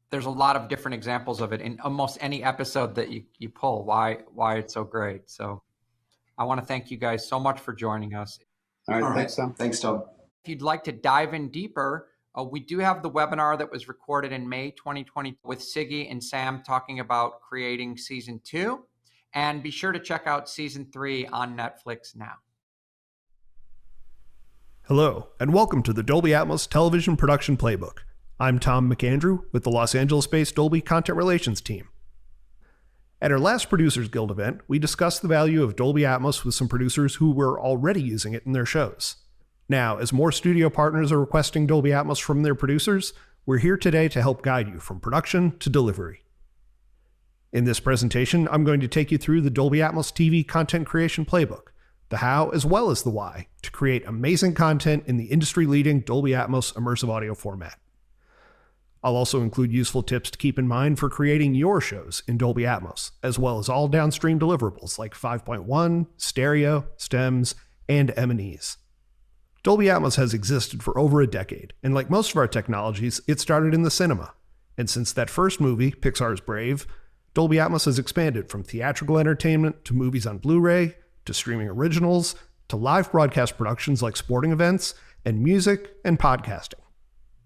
there's a lot of different examples of it in almost any episode that you pull, why it's so great. So I want to thank you guys so much for joining us. All right. Thanks, Tom. Thanks, Tom. If you'd like to dive in deeper, we do have the webinar that was recorded in May 2020 with Siggy and Sam talking about creating season 2. And be sure to check out season 3 on Netflix now. Hello, and welcome to the Dolby Atmos Television Production Playbook. I'm Tom McAndrew with the Los Angeles-based Dolby Content Relations team. At our last Producers Guild event, we discussed the value of Dolby Atmos with some producers who were already using it in their shows. Now, as more studio partners are requesting Dolby Atmos from their producers, we're here today to help guide you from production to delivery. In this presentation, I'm going to take you through the Dolby Atmos TV content creation playbook, the how as well as the why, to create amazing content in the industry-leading Dolby Atmos immersive audio format. I'll also include useful tips to keep in mind for creating your shows in Dolby Atmos, as well as all downstream deliverables like 5.1, stereo, stems, and M&Es. Dolby Atmos has existed for over a decade, and like most of our technologies, it started in the cinema. And since that first movie, Pixar's Brave, Dolby Atmos has expanded from theatrical entertainment to movies on Blu-ray, to streaming originals, to live broadcast productions like sporting events, and music and podcasting.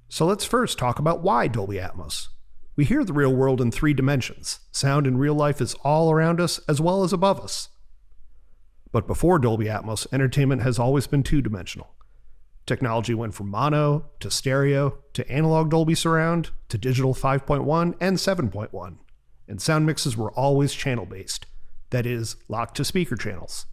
So let's first talk about why Dolby Atmos. We hear the real world in 3 dimensions. Sound in real life is all around us as well as above us. But before Dolby Atmos, entertainment has always been 2-dimensional. Technology went from mono to stereo to analog Dolby Surround to digital 5.1 and 7.1. And sound mixes were always channel-based, that is, locked to speaker channels.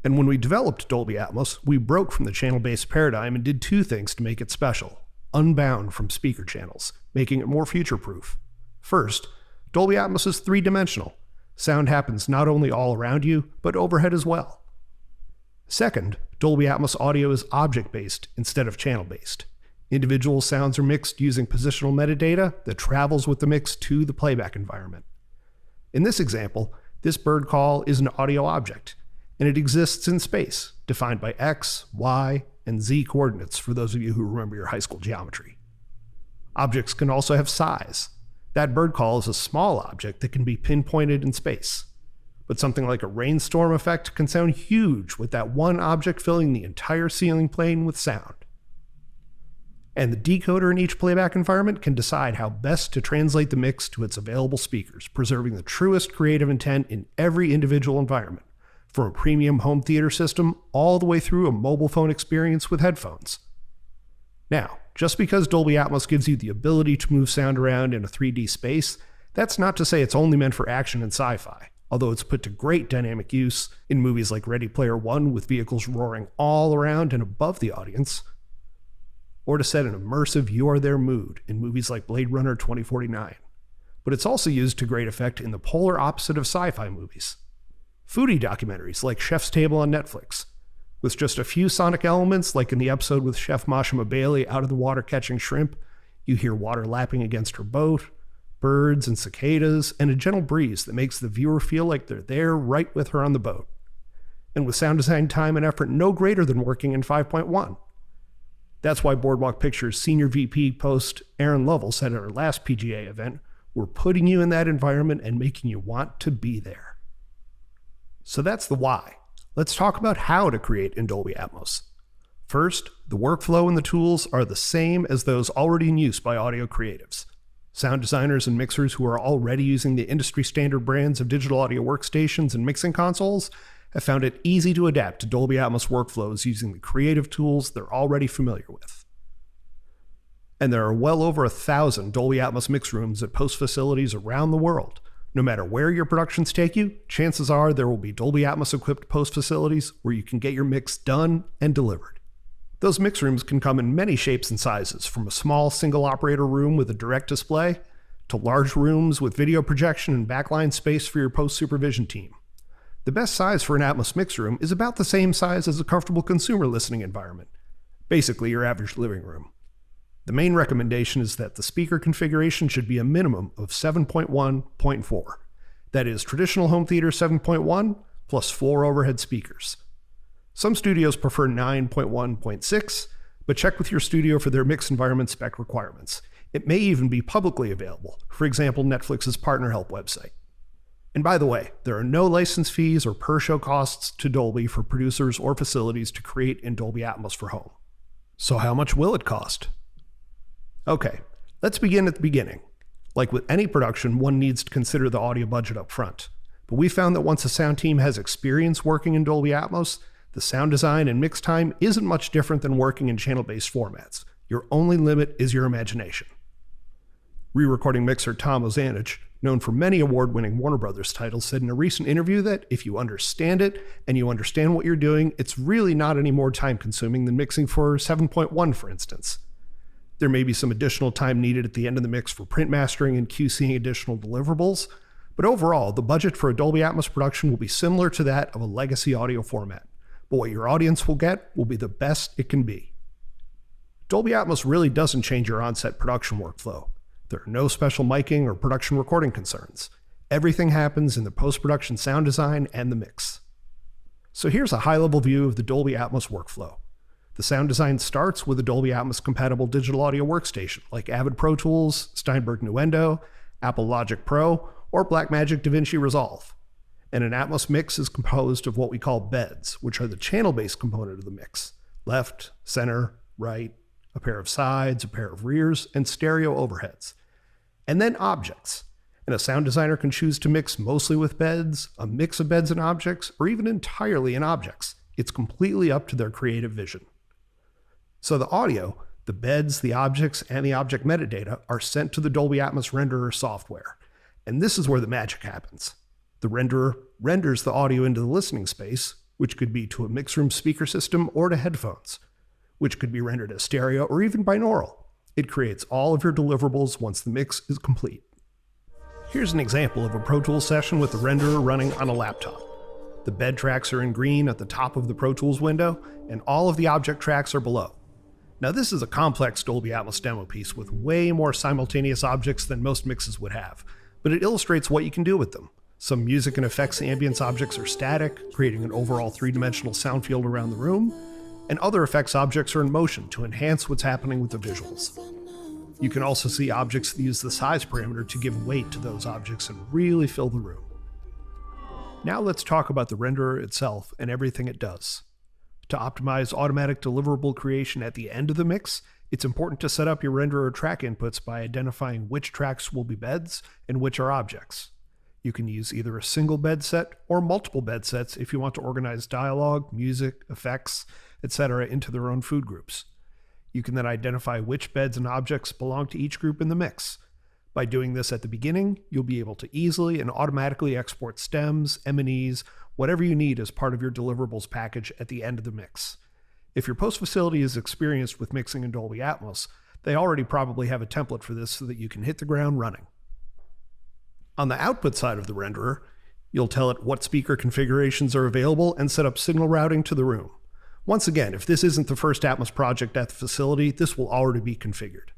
And when we developed Dolby Atmos, we broke from the channel-based paradigm and did 2 things to make it special: unbound from speaker channels, making it more future-proof. First, Dolby Atmos is 3-dimensional. Sound happens not only all around you, but overhead as well. Second, Dolby Atmos audio is object-based instead of channel-based. Individual sounds are mixed using positional metadata that travels with the mix to the playback environment. In this example, this bird call is an audio object, and it exists in space, defined by X, Y, and Z coordinates for those of you who remember your high school geometry. Objects can also have size. That bird call is a small object that can be pinpointed in space. But something like a rainstorm effect can sound huge with that one object filling the entire ceiling plane with sound. And the decoder in each playback environment can decide how best to translate the mix to its available speakers, preserving the truest creative intent in every individual environment, from a premium home theater system all the way through a mobile phone experience with headphones. Now, just because Dolby Atmos gives you the ability to move sound around in a 3D space, that's not to say it's only meant for action and sci-fi, although it's put to great dynamic use in movies like Ready Player One with vehicles roaring all around and above the audience, or to set an immersive You Are There mood in movies like Blade Runner 2049. But it's also used to great effect in the polar opposite of sci-fi movies. Foodie documentaries like Chef's Table on Netflix, with just a few sonic elements like in the episode with Chef Mashima Bailey out of the water catching shrimp. You hear water lapping against her boat, birds and cicadas, and a gentle breeze that makes the viewer feel like they're there right with her on the boat. And with sound design time and effort no greater than working in 5.1. That's why Boardwalk Pictures Senior VP post Aaron Lovell said at our last PGA event, "We're putting you in that environment and making you want to be there." So that's the why. Let's talk about how to create in Dolby Atmos. First, the workflow and the tools are the same as those already in use by audio creatives. Sound designers and mixers who are already using the industry standard brands of digital audio workstations and mixing consoles have found it easy to adapt to Dolby Atmos workflows using the creative tools they're already familiar with. And there are well over 1,000 Dolby Atmos mix rooms at post facilities around the world. No matter where your productions take you, chances are there will be Dolby Atmos equipped post facilities where you can get your mix done and delivered. Those mix rooms can come in many shapes and sizes, from a small single operator room with a direct display to large rooms with video projection and backline space for your post supervision team. The best size for an Atmos mix room is about the same size as a comfortable consumer listening environment, basically your average living room. The main recommendation is that the speaker configuration should be a minimum of 7.1.4. That is traditional home theater 7.1 plus 4 overhead speakers. Some studios prefer 9.1.6, but check with your studio for their mix environment spec requirements. It may even be publicly available, for example, Netflix's Partner Help website. And by the way, there are no license fees or per-show costs to Dolby for producers or facilities to create in Dolby Atmos for home. So how much will it cost? Okay, let's begin at the beginning. Like with any production, one needs to consider the audio budget up front. But we found that once a sound team has experience working in Dolby Atmos, the sound design and mix time isn't much different than working in channel-based formats. Your only limit is your imagination. Re-recording mixer Tom Ozanich known for many award-winning Warner Brothers titles, said in a recent interview that if you understand it and you understand what you're doing, it's really not any more time-consuming than mixing for 7.1, for instance. There may be some additional time needed at the end of the mix for print mastering and QCing additional deliverables, but overall, the budget for a Dolby Atmos production will be similar to that of a legacy audio format. But what your audience will get will be the best it can be. Dolby Atmos really doesn't change your on-set production workflow. There are no special miking or production recording concerns. Everything happens in the post-production sound design and the mix. So here's a high-level view of the Dolby Atmos workflow. The sound design starts with a Dolby Atmos compatible digital audio workstation like Avid Pro Tools, Steinberg Nuendo, Apple Logic Pro, or Blackmagic DaVinci Resolve. And an Atmos mix is composed of what we call beds, which are the channel-based component of the mix. Left, center, right, a pair of sides, a pair of rears, and stereo overheads. And then objects. And a sound designer can choose to mix mostly with beds, a mix of beds and objects, or even entirely in objects. It's completely up to their creative vision. So the audio, the beds, the objects, and the object metadata are sent to the Dolby Atmos renderer software. And this is where the magic happens. The renderer renders the audio into the listening space, which could be to a mix room speaker system or to headphones, which could be rendered as stereo or even binaural. It creates all of your deliverables once the mix is complete. Here's an example of a Pro Tools session with the renderer running on a laptop. The bed tracks are in green at the top of the Pro Tools window, and all of the object tracks are below. Now this is a complex Dolby Atmos demo piece with way more simultaneous objects than most mixes would have, but it illustrates what you can do with them. Some music and effects ambience objects are static, creating an overall three-dimensional sound field around the room, and other effects objects are in motion to enhance what's happening with the visuals. You can also see objects that use the size parameter to give weight to those objects and really fill the room. Now let's talk about the renderer itself and everything it does. To optimize automatic deliverable creation at the end of the mix, it's important to set up your renderer track inputs by identifying which tracks will be beds and which are objects. You can use either a single bed set or multiple bed sets if you want to organize dialogue, music, effects, etc. into their own food groups. You can then identify which beds and objects belong to each group in the mix. By doing this at the beginning, you'll be able to easily and automatically export stems, M&Es, whatever you need as part of your deliverables package at the end of the mix. If your post facility is experienced with mixing in Dolby Atmos, they already probably have a template for this so that you can hit the ground running. On the output side of the renderer, you'll tell it what speaker configurations are available and set up signal routing to the room. Once again, if this isn't the first Atmos project at the facility, this will already be configured.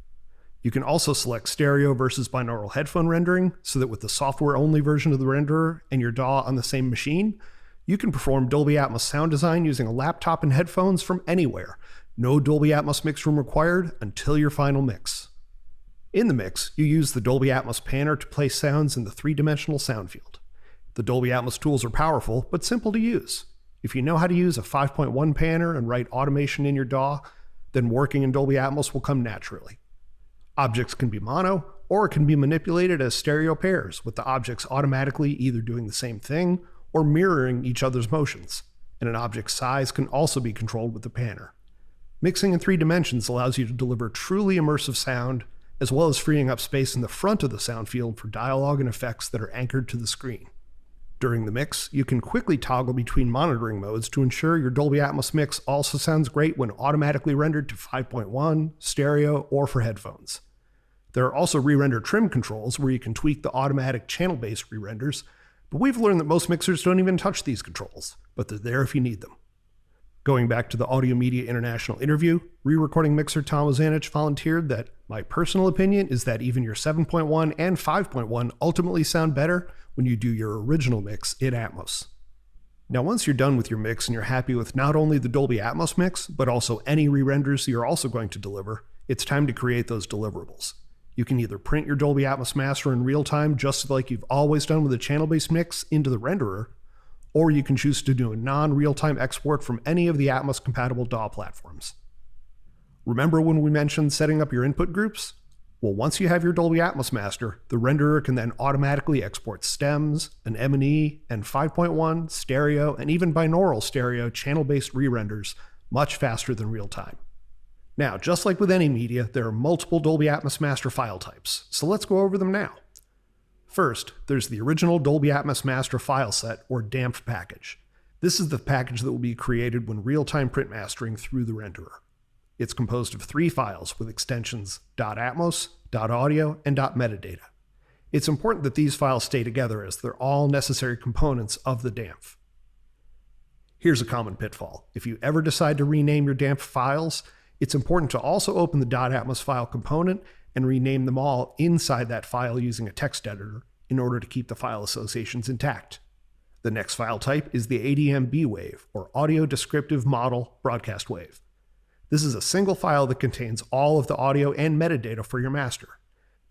You can also select stereo versus binaural headphone rendering so that with the software-only version of the renderer and your DAW on the same machine, you can perform Dolby Atmos sound design using a laptop and headphones from anywhere. No Dolby Atmos mix room required until your final mix. In the mix, you use the Dolby Atmos panner to place sounds in the three-dimensional sound field. The Dolby Atmos tools are powerful, but simple to use. If you know how to use a 5.1 panner and write automation in your DAW, then working in Dolby Atmos will come naturally. Objects can be mono, or it can be manipulated as stereo pairs, with the objects automatically either doing the same thing or mirroring each other's motions, and an object's size can also be controlled with the panner. Mixing in 3 dimensions allows you to deliver truly immersive sound, as well as freeing up space in the front of the sound field for dialogue and effects that are anchored to the screen. During the mix, you can quickly toggle between monitoring modes to ensure your Dolby Atmos mix also sounds great when automatically rendered to 5.1, stereo, or for headphones. There are also re-render trim controls where you can tweak the automatic channel-based re-renders, but we've learned that most mixers don't even touch these controls, but they're there if you need them. Going back to the Audio Media International interview, re-recording mixer Tom Ozanich volunteered that my personal opinion is that even your 7.1 and 5.1 ultimately sound better when you do your original mix in Atmos. Now once you're done with your mix and you're happy with not only the Dolby Atmos mix, but also any re-renders you're also going to deliver, it's time to create those deliverables. You can either print your Dolby Atmos master in real time, just like you've always done with a channel-based mix, into the renderer, or you can choose to do a non-real-time export from any of the Atmos-compatible DAW platforms. Remember when we mentioned setting up your input groups? Well, once you have your Dolby Atmos master, the renderer can then automatically export stems, an M&E, and 5.1, stereo, and even binaural stereo channel-based re-renders much faster than real-time. Now, just like with any media, there are multiple Dolby Atmos master file types, so let's go over them now. First, there's the original Dolby Atmos master file set, or DAMF package. This is the package that will be created when real-time print mastering through the renderer. It's composed of 3 files with extensions .atmos, .audio, and .metadata. It's important that these files stay together as they're all necessary components of the DAMF. Here's a common pitfall. If you ever decide to rename your DAMF files, it's important to also open the .atmos file component and rename them all inside that file using a text editor in order to keep the file associations intact. The next file type is the ADM-B wave, or Audio Descriptive Model Broadcast Wave. This is a single file that contains all of the audio and metadata for your master.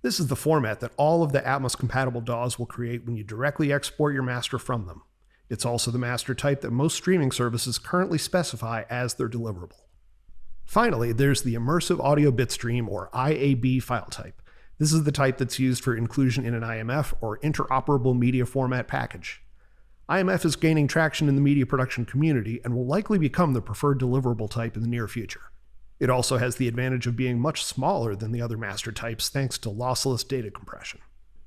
This is the format that all of the Atmos-compatible DAWs will create when you directly export your master from them. It's also the master type that most streaming services currently specify as their deliverable. Finally, there's the Immersive Audio Bitstream, or IAB file type. This is the type that's used for inclusion in an IMF, or interoperable media format package. IMF is gaining traction in the media production community and will likely become the preferred deliverable type in the near future. It also has the advantage of being much smaller than the other master types thanks to lossless data compression.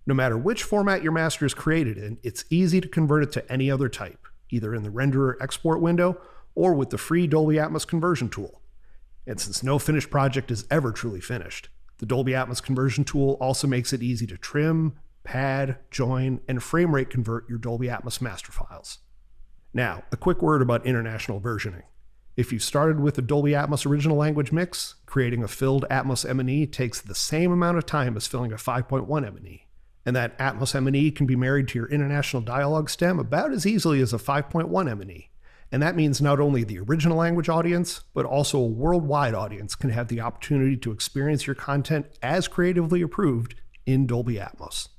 No matter which format your master is created in, it's easy to convert it to any other type, either in the renderer export window or with the free Dolby Atmos conversion tool. And since no finished project is ever truly finished, the Dolby Atmos conversion tool also makes it easy to trim, pad, join, and frame rate convert your Dolby Atmos master files. Now, a quick word about international versioning. If you started with a Dolby Atmos original language mix, creating a filled Atmos M&E takes the same amount of time as filling a 5.1 M&E. And that Atmos M&E can be married to your international dialogue stem about as easily as a 5.1 M&E. And that means not only the original language audience, but also a worldwide audience can have the opportunity to experience your content as creatively approved in Dolby Atmos.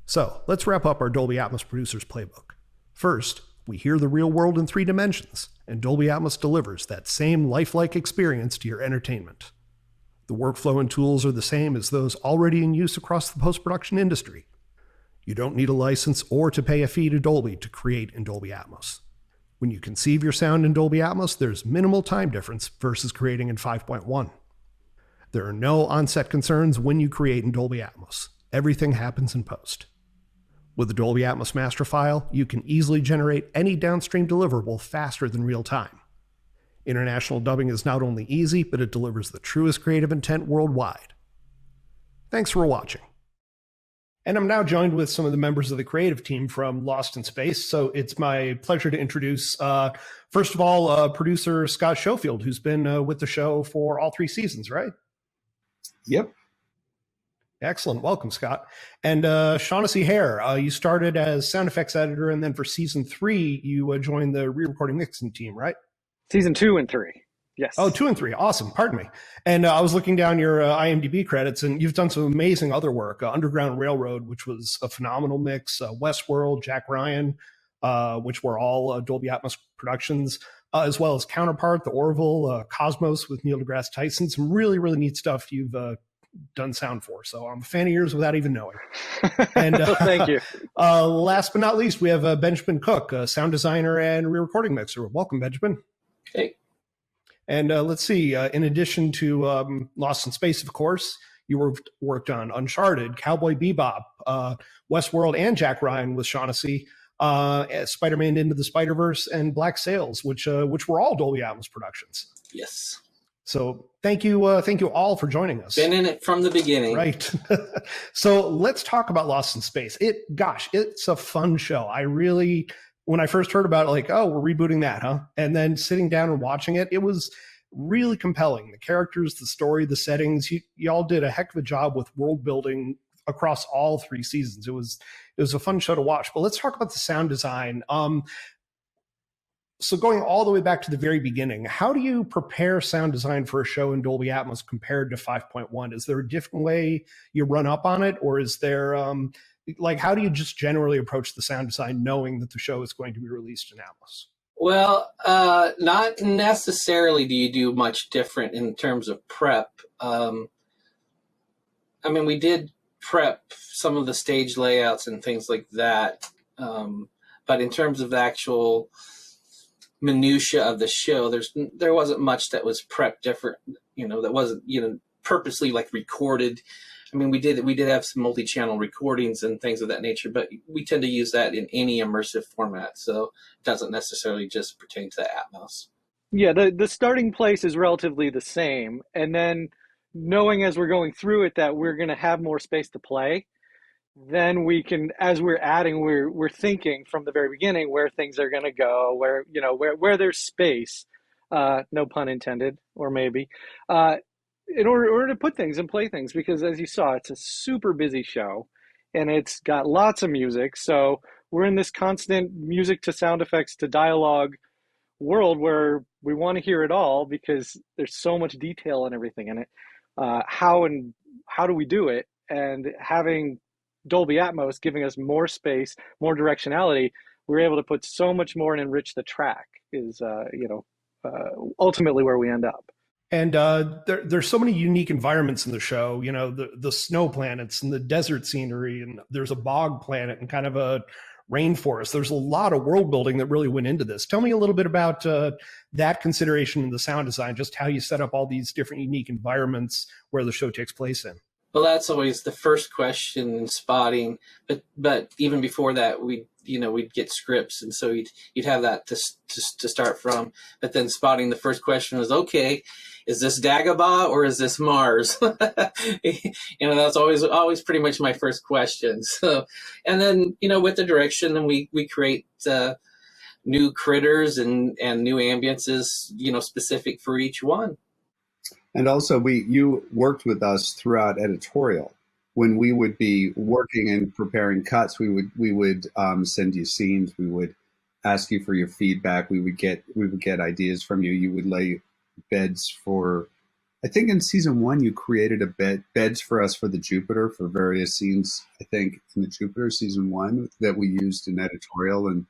So let's wrap up our Dolby Atmos Producer's Playbook. First, we hear the real world in 3 dimensions, and Dolby Atmos delivers that same lifelike experience to your entertainment. The workflow and tools are the same as those already in use across the post-production industry. You don't need a license or to pay a fee to Dolby to create in Dolby Atmos. When you conceive your sound in Dolby Atmos, there's minimal time difference versus creating in 5.1. There are no on-set concerns when you create in Dolby Atmos. Everything happens in post. With the Dolby Atmos master file, you can easily generate any downstream deliverable faster than real time. International dubbing is not only easy, but it delivers the truest creative intent worldwide. Thanks for watching. And I'm now joined with some of the members of the creative team from Lost in Space. So it's my pleasure to introduce, first of all, producer Scott Schofield, who's been with the show for all 3 seasons, right? Yep. Excellent. Welcome, Scott. And Shaughnessy Hare, you started as sound effects editor, and then for season 3, you joined the re-recording mixing team, right? Season 2 and 3. Yes. Oh, 2 and 3. Awesome. Pardon me. And I was looking down your IMDb credits, and you've done some amazing other work. Underground Railroad, which was a phenomenal mix. Westworld, Jack Ryan, which were all Dolby Atmos productions, as well as Counterpart, The Orville, Cosmos with Neil deGrasse Tyson. Some really, really neat stuff you've done sound for. So I'm a fan of yours without even knowing. And thank you. Last but not least, we have Benjamin Cook, a sound designer and re-recording mixer. Welcome, Benjamin. Hey. And let's see, in addition to Lost in Space, of course, you worked on Uncharted, Cowboy Bebop, Westworld, and Jack Ryan with Shaughnessy, Spider-Man Into the Spider-Verse, and Black Sails, which were all Dolby Atmos productions. Yes. So thank you all for joining us. Been in it from the beginning. Right. So let's talk about Lost in Space. It's a fun show. When I first heard about it, like, oh, we're rebooting that, huh? And then sitting down and watching it, it was really compelling. The characters, the story, the settings, y'all did a heck of a job with world building across all 3 seasons. It was a fun show to watch. But let's talk about the sound design. So going all the way back to the very beginning, how do you prepare sound design for a show in Dolby Atmos compared to 5.1? Is there a different way you run up on it? Or is there, how do you just generally approach the sound design knowing that the show is going to be released in Atmos? Well, not necessarily do you do much different in terms of prep. We did prep some of the stage layouts and things like that. But in terms of the actual minutia of the show, there wasn't much that was prepped different, that wasn't, purposely like recorded. I mean, we did have some multi-channel recordings and things of that nature, but we tend to use that in any immersive format, so it doesn't necessarily just pertain to Atmos. Yeah, the starting place is relatively the same, and then knowing as we're going through it that we're going to have more space to play, then we can, as we're adding, we're thinking from the very beginning where things are going to go, where where there's space, no pun intended, or maybe, in order to put things and play things, because as you saw, it's a super busy show, and it's got lots of music, so we're in this constant music to sound effects to dialogue world where we want to hear it all because there's so much detail and everything in it. How do we do it? And having Dolby Atmos giving us more space, more directionality, we're able to put so much more and enrich the track is, ultimately where we end up. And there's so many unique environments in the show, you know, the snow planets and the desert scenery, and there's a bog planet and kind of a rainforest. There's a lot of world building that really went into this. Tell me a little bit about that consideration in the sound design, just how you set up all these different unique environments where the show takes place in. Well, that's always the first question in spotting, but even before that, we'd get scripts, and so you'd have that to start from. But then spotting, the first question was, okay, is this Dagobah or is this Mars? That's always pretty much my first question. So, and then with the direction, and we create new critters and new ambiences, specific for each one. And also, you worked with us throughout editorial. When we would be working and preparing cuts, we would send you scenes. We would ask you for your feedback. We would get ideas from you. You would lay beds for. I think in season 1 you created beds for us for the Jupiter for various scenes. I think in the Jupiter season 1 that we used in editorial, and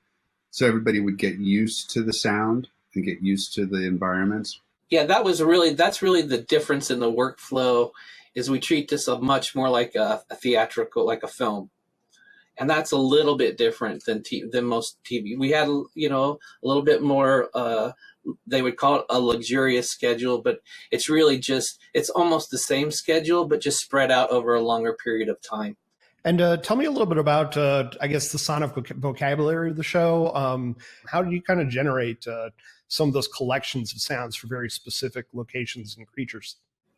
so everybody would get used to the sound and get used to the environments. Yeah, that's really the difference in the workflow, is we treat this much more like a theatrical, like a film. And that's a little bit different than most TV. We had, a little bit more, they would call it a luxurious schedule, but it's really it's almost the same schedule, but just spread out over a longer period of time. And tell me a little bit about, I guess, the sonic vocabulary of the show. How do you kind of generate some of those collections of sounds for very specific locations and creatures?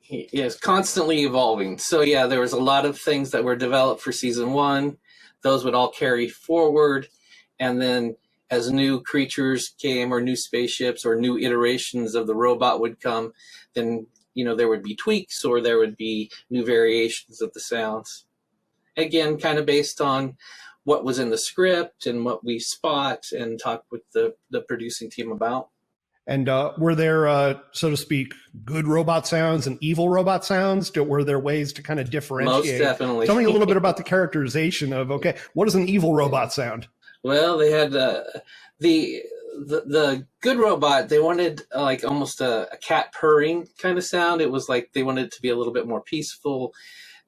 Yes, constantly evolving. So yeah, there was a lot of things that were developed for season 1. Those would all carry forward. And then as new creatures came, or new spaceships, or new iterations of the robot would come, then, there would be tweaks, or there would be new variations of the sounds. Again, kind of based on what was in the script and what we spot and talk with the producing team about. And were there, so to speak, good robot sounds and evil robot sounds? Were there ways to kind of differentiate? Most definitely. Tell me a little bit about the characterization of, okay, what does an evil robot sound? Well, they had the good robot. They wanted like almost a cat purring kind of sound. It was like they wanted it to be a little bit more peaceful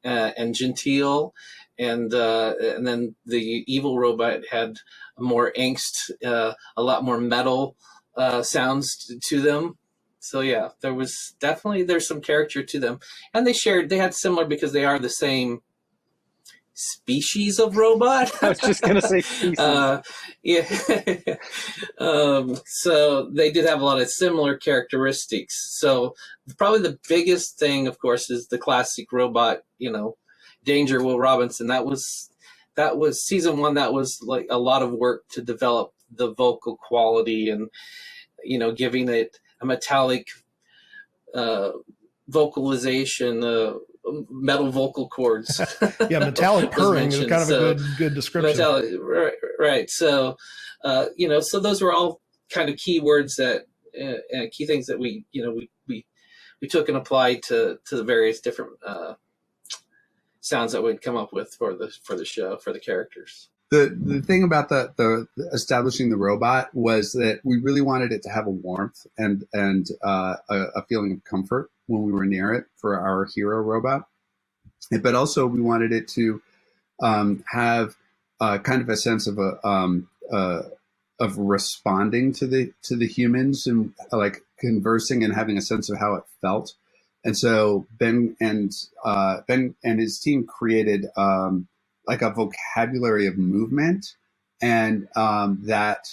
and genteel. And then the evil robot had more angst, a lot more metal sounds to them. So yeah, there's some character to them, and they had similar, because they are the same species of robot. I was just gonna say species. Yeah. So they did have a lot of similar characteristics. So probably the biggest thing, of course, is the classic robot, Danger Will Robinson. That was season 1. That was like a lot of work to develop the vocal quality and, giving it a metallic vocalization, metal vocal cords. Yeah, metallic purring is kind of a good description. Metallic, right. So, so those were all kind of key words that, key things that we took and applied to the various different sounds that we'd come up with for the show, for the characters. The thing about the establishing the robot was that we really wanted it to have a warmth and a feeling of comfort when we were near it for our hero robot, but also we wanted it to have kind of a sense of of responding to the humans and like conversing and having a sense of how it felt. And so Ben and his team created like a vocabulary of movement, and that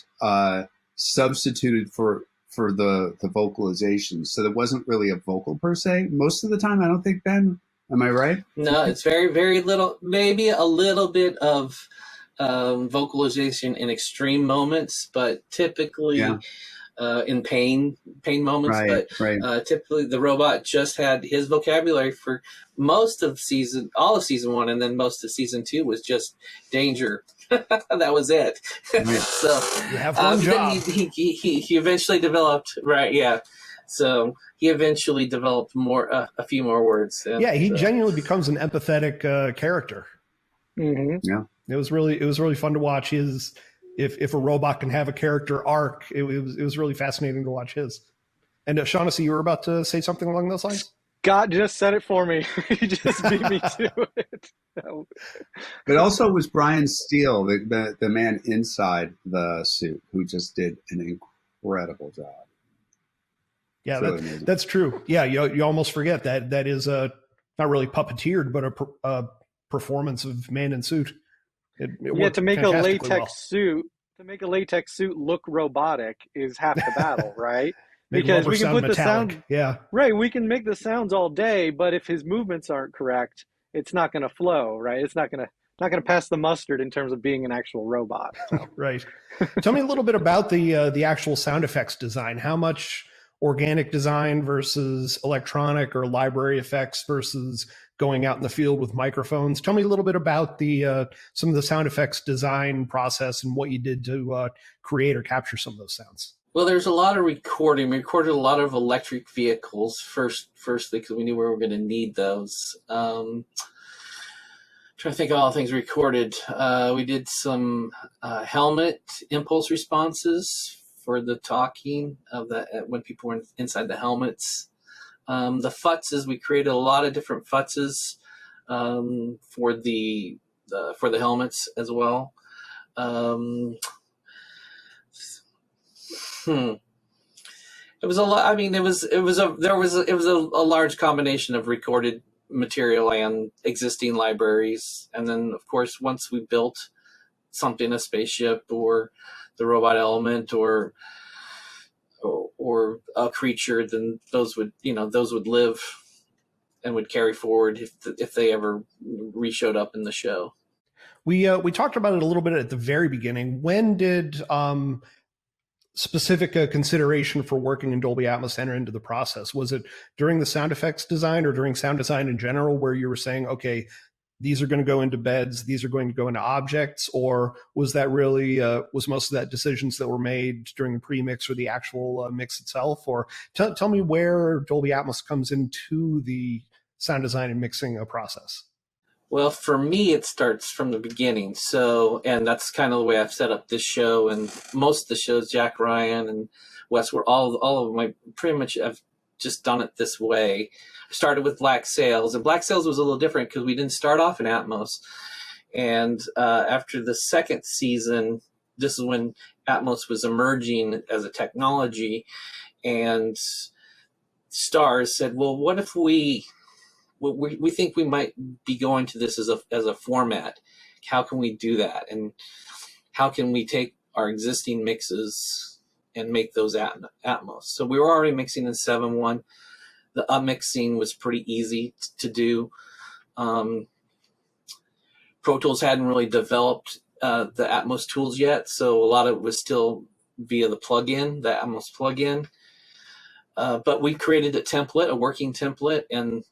substituted for the vocalization. So there wasn't really a vocal per se most of the time. I don't think, Ben. Am I right? No, it's very, very little, maybe a little bit of vocalization in extreme moments, but typically in pain moments. But typically the robot just had his vocabulary for all of season 1, and then most of season 2 was just danger. That was it. Right. So You have one job. He eventually developed, so he eventually developed a few more words. And, he genuinely becomes an empathetic character. Mm-hmm. Yeah. It was really fun to watch his. If a robot can have a character arc, it was really fascinating to watch his. And Shaughnessy, you were about to say something along those lines? Scott just said it for me. He just beat me to it. But also was Brian Steele, the man inside the suit, who just did an incredible job. Yeah, really that's true. Yeah, you almost forget that is not really puppeteered, but a performance of man in suit. To make a latex suit look robotic is half the battle, right? Because we can put the sound, right? We can make the sounds all day, but if his movements aren't correct, it's not going to flow, right? It's not going to pass the mustard in terms of being an actual robot. So. Right. Tell me a little bit about the actual sound effects design. How much organic design versus electronic or library effects versus going out in the field with microphones? Tell me a little bit about the some of the sound effects design process and what you did to create or capture some of those sounds. Well, there's a lot of recording. We recorded a lot of electric vehicles firstly, because we knew we were going to need those. Trying to think of all the things we recorded. We did some helmet impulse responses for the talking of when people were inside the helmets. The futzes, we created a lot of different futzes for the helmets as well. It was a lot. I mean, it was a large combination of recorded material and existing libraries. And then, of course, once we built something, a spaceship or the robot element or a creature, then those would live and would carry forward if they ever re-showed up in the show. We talked about it a little bit at the very beginning. When did specific consideration for working in Dolby Atmos enter into the process? Was it during the sound effects design or during sound design in general, where you were saying, okay, these are going to go into beds, these are going to go into objects, or was that really was most of that decisions that were made during the pre-mix or the actual mix itself? Or tell me where Dolby Atmos comes into the sound design and mixing process. Well, for me, it starts from the beginning. So, and that's kind of the way I've set up this show and most of the shows. Jack Ryan and Wes were all of my pretty much. I've just done it this way. I started with Black Sails, and Black Sails was a little different because we didn't start off in Atmos. And after the second season, this is when Atmos was emerging as a technology, and Stars said, "Well, what if we think we might be going to this as a format? How can we do that? And how can we take our existing mixes and make those Atmos?" So we were already mixing in 7.1. The upmixing was pretty easy to do. Pro Tools hadn't really developed the Atmos tools yet, so a lot of it was still via the plugin, the Atmos plugin. But we created a working template, and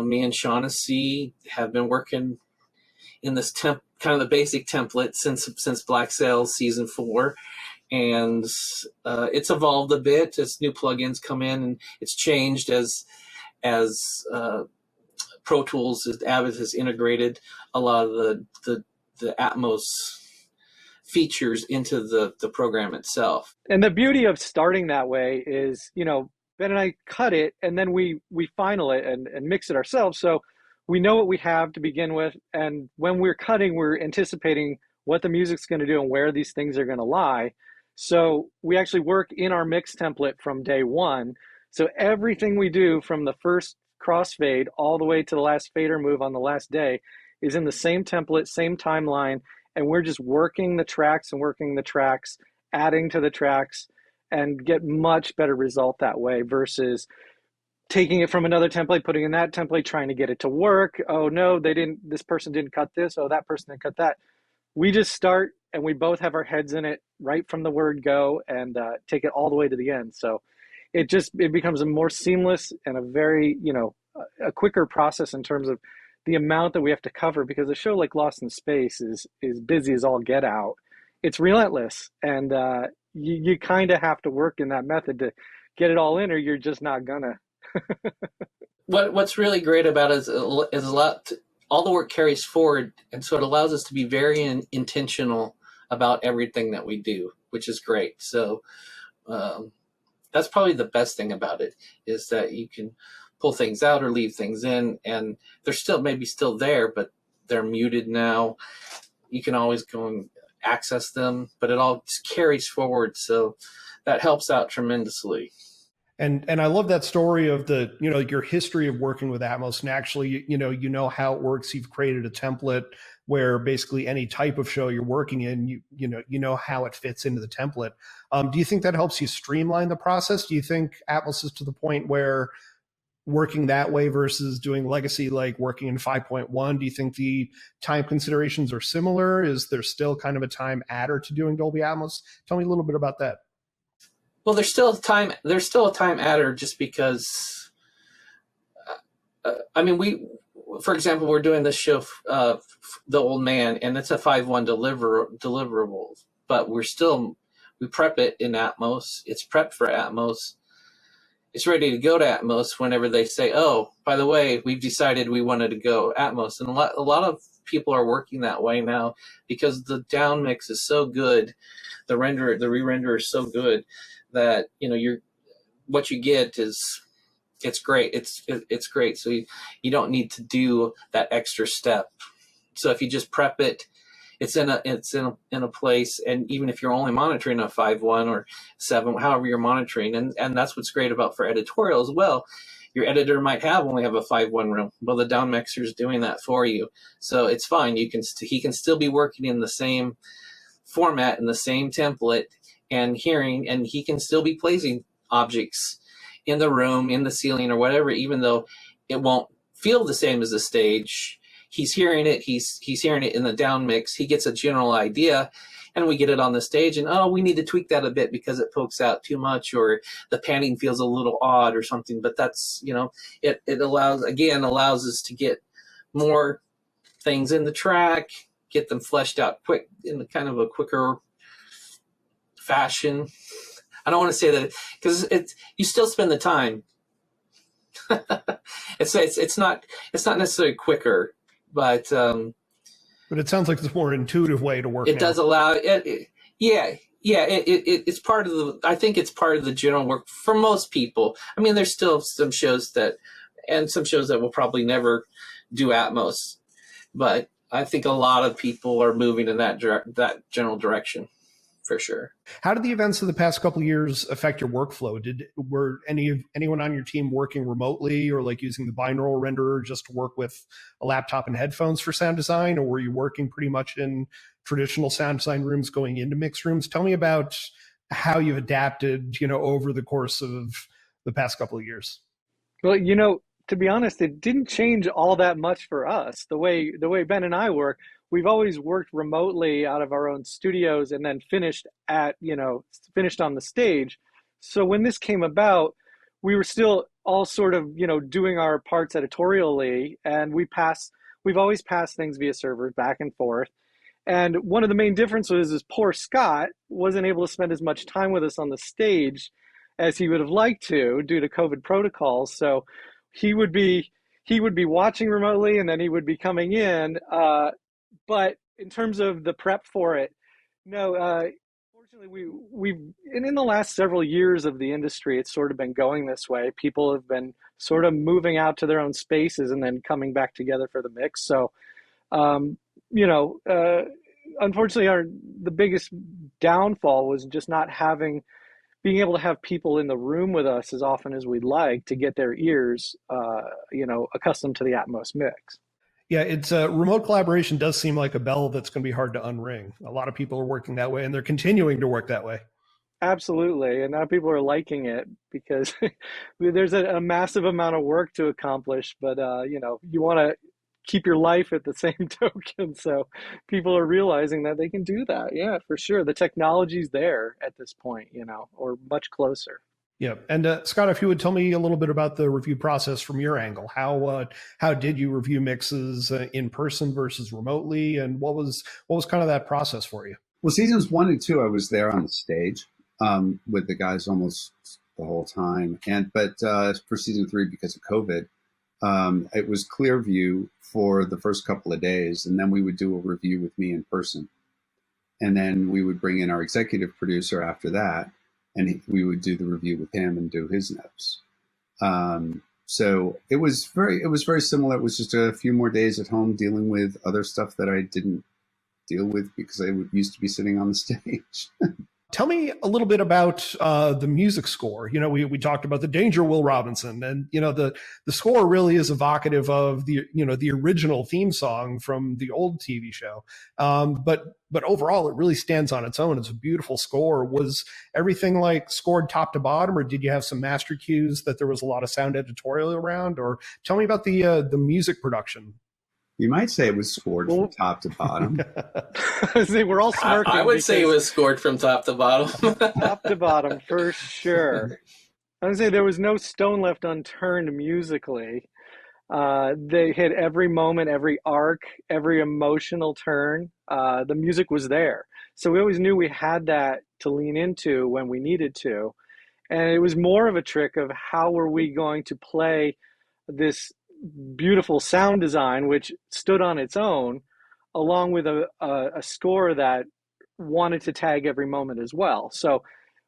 me and Shaughnessy have been working in this kind of the basic template since Black Sails season 4, and it's evolved a bit as new plugins come in, and it's changed as Pro Tools has integrated a lot of the Atmos features into the program itself. And the beauty of starting that way is, Ben and I cut it and then we final it and mix it ourselves. So we know what we have to begin with. And when we're cutting, we're anticipating what the music's going to do and where these things are going to lie. So we actually work in our mix template from day one. So everything we do from the first crossfade all the way to the last fader move on the last day is in the same template, same timeline, and we're just working the tracks and working the tracks, adding to the tracks, and get much better result that way versus taking it from another template, putting in that template, trying to get it to work. Oh no, this person didn't cut this. Oh, that person didn't cut that. We just start and we both have our heads in it right from the word go and take it all the way to the end. So it becomes a more seamless and a very, a quicker process in terms of the amount that we have to cover, because a show like Lost in Space is busy as all get out. It's relentless, and you kind of have to work in that method to get it all in, or you're just not gonna. What's really great about it is a lot. All the work carries forward, and so it allows us to be very intentional about everything that we do, which is great. So that's probably the best thing about it, is that you can pull things out or leave things in, and they're still maybe still there, but they're muted now. You can always go and access them, but it all just carries forward, so that helps out tremendously. And I love that story of your history of working with Atmos, and actually, you know how it works. You've created a template where basically any type of show you're working in, you know how it fits into the template. Do you think that helps you streamline the process? Do you think Atmos is to the point where working that way versus doing legacy, like working in 5.1, do you think the time considerations are similar? Is there still kind of a time adder to doing Dolby Atmos? Tell me a little bit about that. Well, there's still a time adder, just because, for example, we're doing this show, The Old Man, and it's a 5.1 deliverable, but we prep it in Atmos. It's prepped for Atmos. It's ready to go to Atmos whenever they say, oh, by the way, we've decided we wanted to go Atmos. And a lot of people are working that way now, because the down mix is so good, the re-render is so good, that what you get is it's great. It's great. So you don't need to do that extra step. So if you just prep it, it's in a place, and even if you're only monitoring a 5.1 or 7, however you're monitoring, and that's what's great about for editorial as well. Your editor might only have a 5.1 room. Well, the down mixer is doing that for you, so it's fine. He can still be working in the same format, in the same template, and he can still be placing objects in the room, in the ceiling, or whatever, even though it won't feel the same as the stage. He's hearing it. He's hearing it in the down mix. He gets a general idea, and we get it on the stage. And we need to tweak that a bit because it pokes out too much, or the panning feels a little odd, or something. But that's it allows us to get more things in the track, get them fleshed out quick in kind of a quicker fashion. I don't want to say that because you still spend the time. it's not necessarily quicker. But it sounds like it's a more intuitive way to work. It does allow it. It's part of the. I think it's part of the general work for most people. I mean, there's still some shows that will probably never do Atmos, but I think a lot of people are moving in that general direction, for sure. How did the events of the past couple of years affect your workflow? Were anyone on your team working remotely, or like using the binaural renderer just to work with a laptop and headphones for sound design, or were you working pretty much in traditional sound design rooms going into mixed rooms? Tell me about how you've adapted, over the course of the past couple of years. Well, to be honest, it didn't change all that much for us. The way Ben and I work, we've always worked remotely out of our own studios and then finished on the stage. So when this came about, we were still all sort of, doing our parts editorially, and we've always passed things via servers back and forth. And one of the main differences is poor Scott wasn't able to spend as much time with us on the stage as he would have liked to due to COVID protocols. So he would be watching remotely, and then he would be coming in. But in terms of the prep for it, no. Fortunately, we've in the last several years of the industry, it's sort of been going this way. People have been sort of moving out to their own spaces and then coming back together for the mix. So, unfortunately, the biggest downfall was just not having being able to have people in the room with us as often as we'd like to get their ears, accustomed to the Atmos mix. Yeah, it's remote collaboration does seem like a bell that's going to be hard to unring. A lot of people are working that way, and they're continuing to work that way. Absolutely. And now people are liking it because there's a massive amount of work to accomplish, but you want to keep your life at the same token. So people are realizing that they can do that. Yeah, for sure. The technology's there at this point, or much closer. Yeah. And Scott, if you would tell me a little bit about the review process from your angle, how did you review mixes in person versus remotely, and what was kind of that process for you? Well, seasons 1 and 2, I was there on the stage with the guys almost the whole time, but for season 3, because of COVID, it was clear view for the first couple of days, and then we would do a review with me in person, and then we would bring in our executive producer after that, and we would do the review with him and do his notes. So it was very similar. It was just a few more days at home dealing with other stuff that I didn't deal with because I used to be sitting on the stage. Tell me a little bit about the music score. We talked about the Danger Will Robinson, and the score really is evocative of the original theme song from the old TV show. But overall, it really stands on its own. It's a beautiful score. Was everything like scored top to bottom, or did you have some master cues that there was a lot of sound editorial around? Or tell me about the music production. You might say it was scored from top to bottom. We're all smirking. I would say it was scored from top to bottom. Top to bottom, for sure. I would say there was no stone left unturned musically. They hit every moment, every arc, every emotional turn. The music was there. So we always knew we had that to lean into when we needed to. And it was more of a trick of how were we going to play this beautiful sound design, which stood on its own, along with a score that wanted to tag every moment as well. So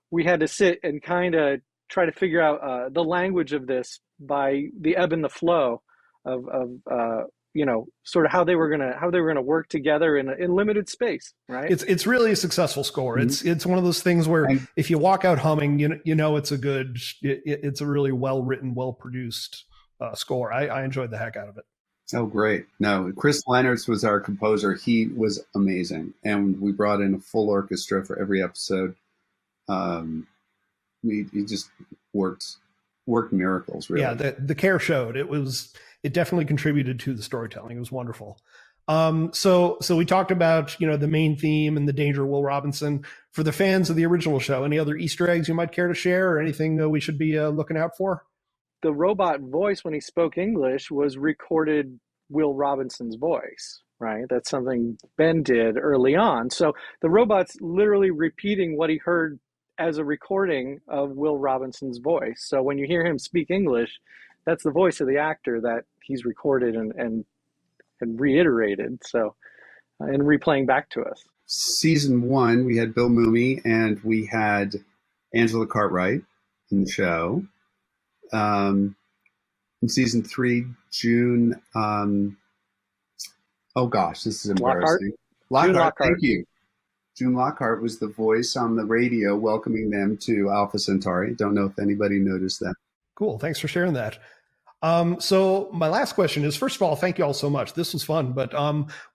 we had to sit and kind of try to figure out the language of this by the ebb and the flow of sort of how they were gonna work together in limited space, right? It's really a successful score. Mm-hmm. It's one of those things where if you walk out humming, it's a really well written, well produced score. I enjoyed the heck out of it. Oh, great. No, Chris Leonards was our composer. He was amazing. And we brought in a full orchestra for every episode. He just worked miracles, really. Yeah, the care showed. It definitely contributed to the storytelling. It was wonderful. So we talked about, the main theme and the Danger Will Robinson. For the fans of the original show, any other Easter eggs you might care to share, or anything we should be looking out for? The robot voice, when he spoke English, was recorded Will Robinson's voice, right? That's something Ben did early on. So the robot's literally repeating what he heard as a recording of Will Robinson's voice. So when you hear him speak English, that's the voice of the actor that he's recorded and reiterated. So, and replaying back to us. Season 1, we had Bill Mumy and we had Angela Cartwright in the show. In season 3, June, oh gosh, this is embarrassing. Lockhart, thank you. June Lockhart was the voice on the radio welcoming them to Alpha Centauri. Don't know if anybody noticed that. Cool. Thanks for sharing that. So my last question is, first of all, thank you all so much. This was fun, but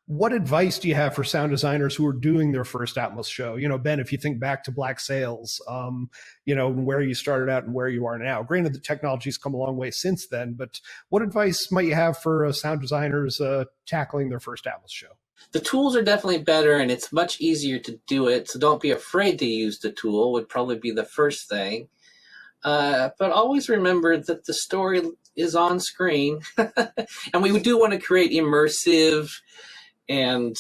what advice do you have for sound designers who are doing their first Atmos show? Ben, if you think back to Black Sails, where you started out and where you are now. Granted, the technology's come a long way since then, but what advice might you have for sound designers tackling their first Atmos show? The tools are definitely better, and it's much easier to do it, so don't be afraid to use the tool, would probably be the first thing. But always remember that the story is on screen, and we do want to create immersive and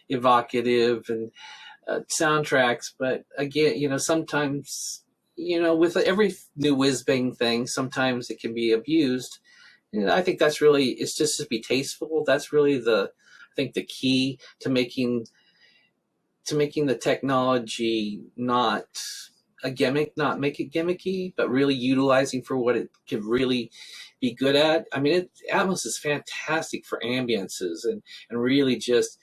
evocative and soundtracks. But again, sometimes, with every new whiz-bang thing, sometimes it can be abused. I think that's really, it's just to be tasteful. That's really I think the key to making the technology not a gimmick, not make it gimmicky, but really utilizing for what it could really be good at. I mean, Atmos is fantastic for ambiances and really just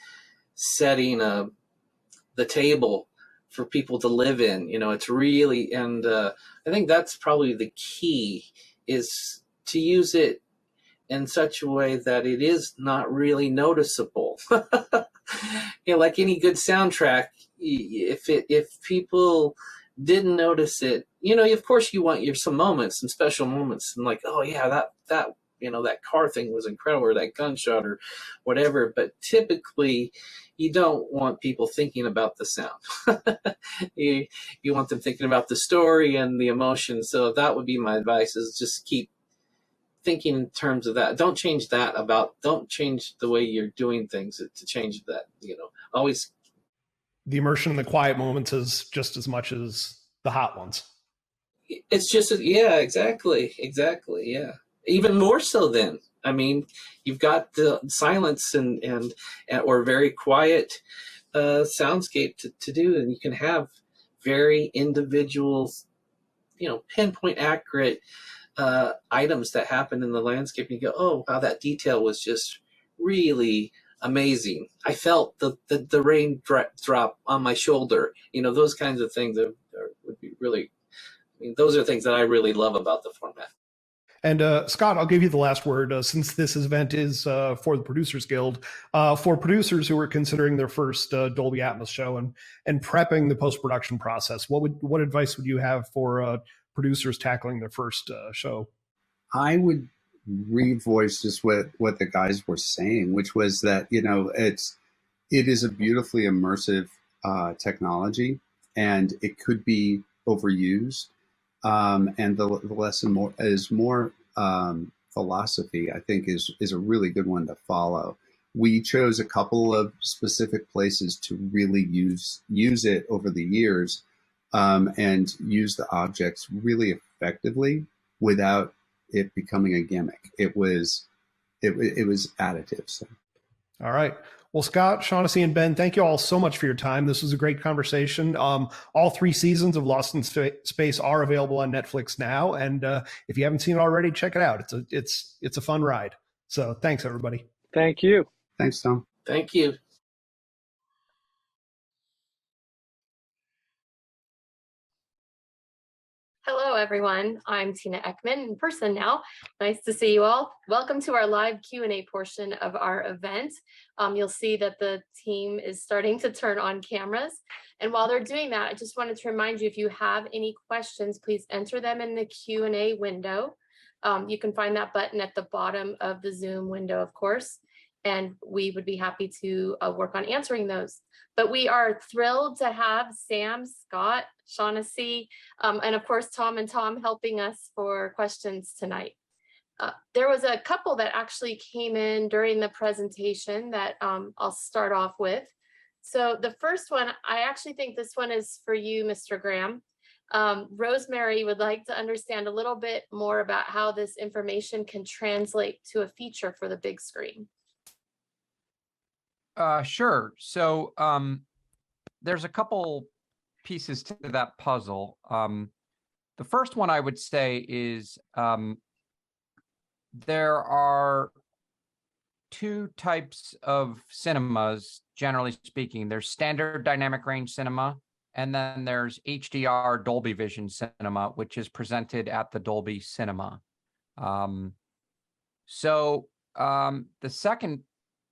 setting the table for people to live in. It's really, and I think that's probably the key, is to use it in such a way that it is not really noticeable. Like any good soundtrack, if people didn't notice it, of course you want some moments, some special moments, and like, oh yeah, that that car thing was incredible, or that gunshot, or whatever. But typically, you don't want people thinking about the sound. you want them thinking about the story and the emotion. So that would be my advice: is just keep thinking in terms of that. Don't change the way you're doing things to change that. Always. The immersion in the quiet moments is just as much as the hot ones. It's just, yeah, exactly, yeah. Even more so then. I mean, you've got the silence and or very quiet soundscape to do, and you can have very individual, pinpoint accurate items that happen in the landscape, and you go, oh wow, that detail was just really amazing. I felt the rain drop on my shoulder. Those kinds of things would be really, those are things that I really love about the format. And Scott, I'll give you the last word, since this event is for the Producers Guild. For producers who are considering their first Dolby Atmos show and prepping the post-production process, what advice would you have for producers tackling their first show? I would revoice just what the guys were saying, which was that it is a beautifully immersive technology, and it could be overused. And the lesson more philosophy, I think, is a really good one to follow. We chose a couple of specific places to really use it over the years, and use the objects really effectively without it becoming a gimmick. It was additive. So. All right. Well, Scott, Shaughnessy, and Ben, thank you all so much for your time. This was a great conversation. All 3 seasons of Lost in Space are available on Netflix now, and if you haven't seen it already, check it out. It's a fun ride. So thanks, everybody. Thank you. Thanks, Tom. Thank you. Hello, everyone. I'm Tina Ekman in person now. Nice to see you all. Welcome to our live Q&A portion of our event. You'll see that the team is starting to turn on cameras. And while they're doing that, I just wanted to remind you, if you have any questions, please enter them in the Q&A window. You can find that button at the bottom of the Zoom window, of course, and we would be happy to work on answering those. But we are thrilled to have Sam, Scott, Shaughnessy, and of course, Tom and Tom helping us for questions tonight. There was a couple that actually came in during the presentation that I'll start off with. So the first one, I actually think this one is for you, Mr. Graham. Rosemary would like to understand a little bit more about how this information can translate to a feature for the big screen. Sure. So there's a couple pieces to that puzzle. The first one I would say is there are 2 types of cinemas, generally speaking. There's standard dynamic range cinema, and then there's HDR Dolby Vision cinema, which is presented at the Dolby Cinema. So the second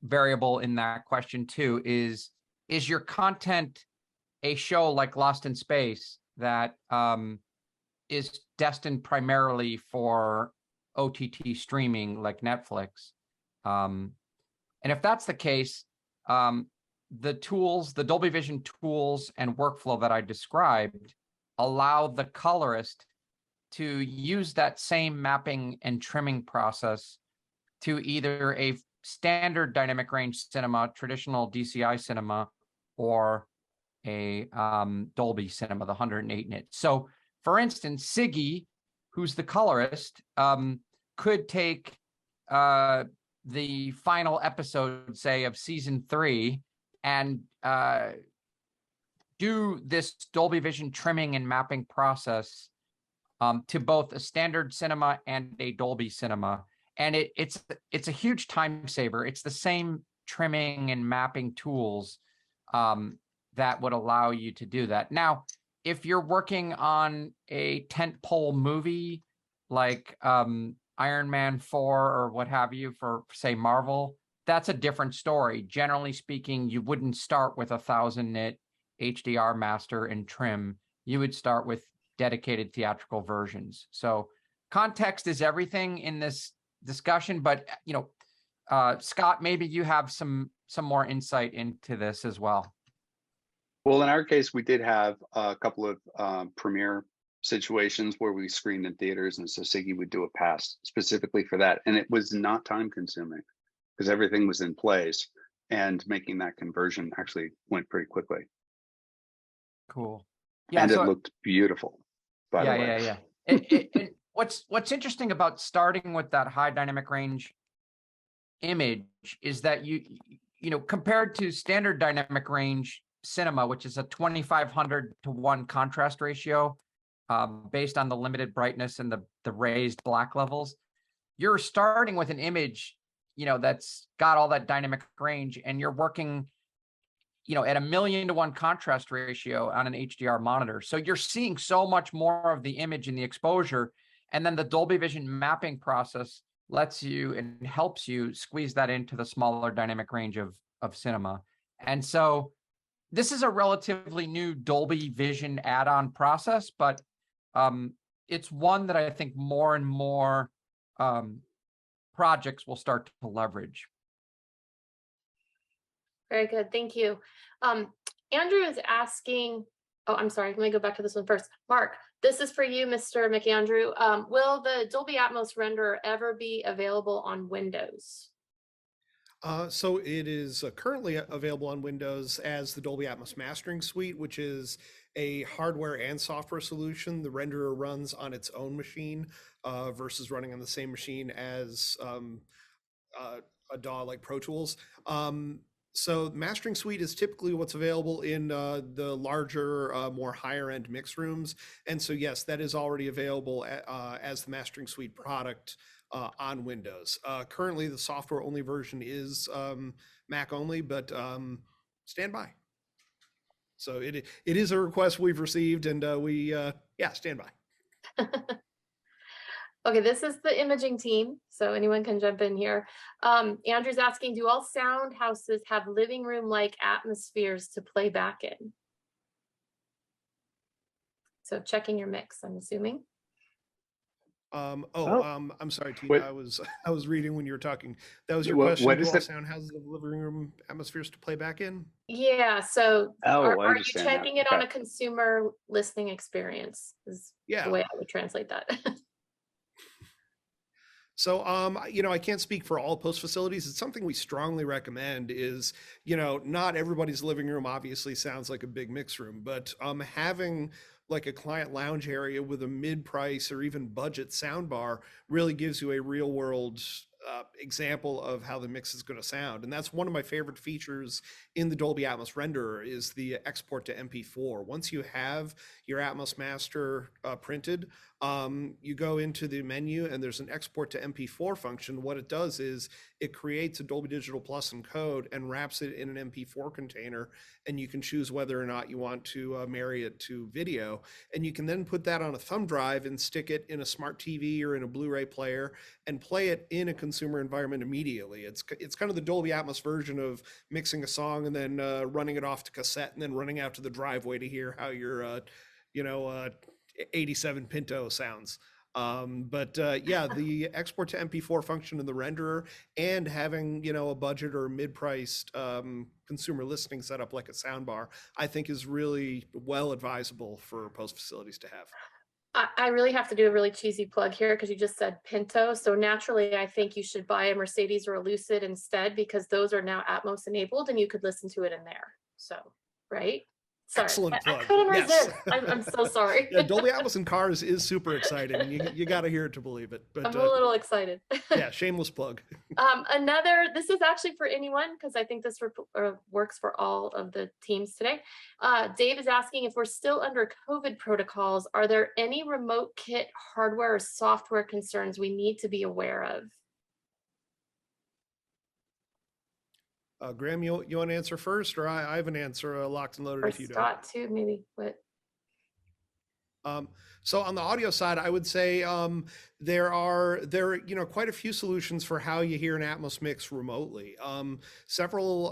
variable in that question too is your content a show like Lost in Space that is destined primarily for OTT streaming like Netflix? And if that's the case, the tools, the Dolby Vision tools and workflow that I described allow the colorist to use that same mapping and trimming process to either a standard dynamic range cinema, traditional DCI cinema, or a Dolby cinema, the 108 nit. So for instance, Siggy, who's the colorist, could take the final episode, say, of season 3 and do this Dolby Vision trimming and mapping process to both a standard cinema and a Dolby cinema. And it's a huge time saver. It's the same trimming and mapping tools that would allow you to do that. Now, if you're working on a tentpole movie like Iron Man 4 or what have you for, say, Marvel, that's a different story. Generally speaking, you wouldn't start with a 1000-nit HDR master and trim. You would start with dedicated theatrical versions. So context is everything in this discussion, but Scott, maybe you have some more insight into this as well. Well, in our case, we did have a couple of premiere situations where we screened in theaters, and so Siggy would do a pass specifically for that, and it was not time consuming because everything was in place, and making that conversion actually went pretty quickly. Cool. Yeah, and so it looked beautiful. By the way. And what's interesting about starting with that high dynamic range image is that you compared to standard dynamic range cinema, which is a 2500 to 1 contrast ratio based on the limited brightness and the raised black levels, you're starting with an image that's got all that dynamic range, and you're working at 1,000,000 to 1 contrast ratio on an HDR monitor. So you're seeing so much more of the image in the exposure, and then the Dolby Vision mapping process lets you and helps you squeeze that into the smaller dynamic range of cinema. And so this is a relatively new Dolby Vision add-on process, but it's one that I think more and more projects will start to leverage. Very good. Thank you. Andrew is asking, oh, I'm sorry. Let me go back to this one first. Mark, this is for you, Mr. McAndrew. Will the Dolby Atmos renderer ever be available on Windows? So it is currently available on Windows as the Dolby Atmos Mastering Suite, which is a hardware and software solution. The renderer runs on its own machine versus running on the same machine as a DAW like Pro Tools. So Mastering Suite is typically what's available in the larger, more higher end mix rooms. And so, yes, that is already available as the Mastering Suite product on Windows. Currently, the software only version is Mac only, but stand by. So it is a request we've received, and we stand by. Okay, this is the imaging team, so anyone can jump in here. Andrew's asking, do all sound houses have living room-like atmospheres to play back in? So checking your mix, I'm assuming. I'm sorry, Tina. I was reading when you were talking. That was your question. What do is all the sound houses have living room atmospheres to play back in? Yeah, so are you checking it on Okay. a consumer listening experience is the way I would translate that. So, I can't speak for all post facilities. It's something we strongly recommend is, not everybody's living room obviously sounds like a big mix room, but having like a client lounge area with a mid-price or even budget soundbar really gives you a real world example of how the mix is going to sound. And that's one of my favorite features in the Dolby Atmos renderer is the export to MP4. Once you have your Atmos master printed, you go into the menu and there's an export to MP4 function. What it does is it creates a Dolby Digital Plus encode and wraps it in an MP4 container, and you can choose whether or not you want to marry it to video. And you can then put that on a thumb drive and stick it in a smart TV or in a Blu-ray player and play it in a consumer environment immediately. It's kind of the Dolby Atmos version of mixing a song and then running it off to cassette and then running out to the driveway to hear how your 87 Pinto sounds. The export to MP4 function in the renderer and having, a budget or mid-priced consumer listening setup like a soundbar, I think is really well advisable for post facilities to have. I really have to do a really cheesy plug here because you just said Pinto. So naturally, I think you should buy a Mercedes or a Lucid instead because those are now Atmos enabled and you could listen to it in there. So, right? Sorry. Excellent plug. I couldn't resist. Yes. I'm so sorry. Yeah, Dolby Atmos in cars is super exciting. You got to hear it to believe it. But I'm a little excited. Yeah, shameless plug. This is actually for anyone because I think this works for all of the teams today. Dave is asking if we're still under COVID protocols, are there any remote kit hardware or software concerns we need to be aware of? Graham, you want to answer first, or I have an answer locked and loaded Or if you don't. Scott too, maybe. What? So on the audio side, I would say there are quite a few solutions for how you hear an Atmos mix remotely. Several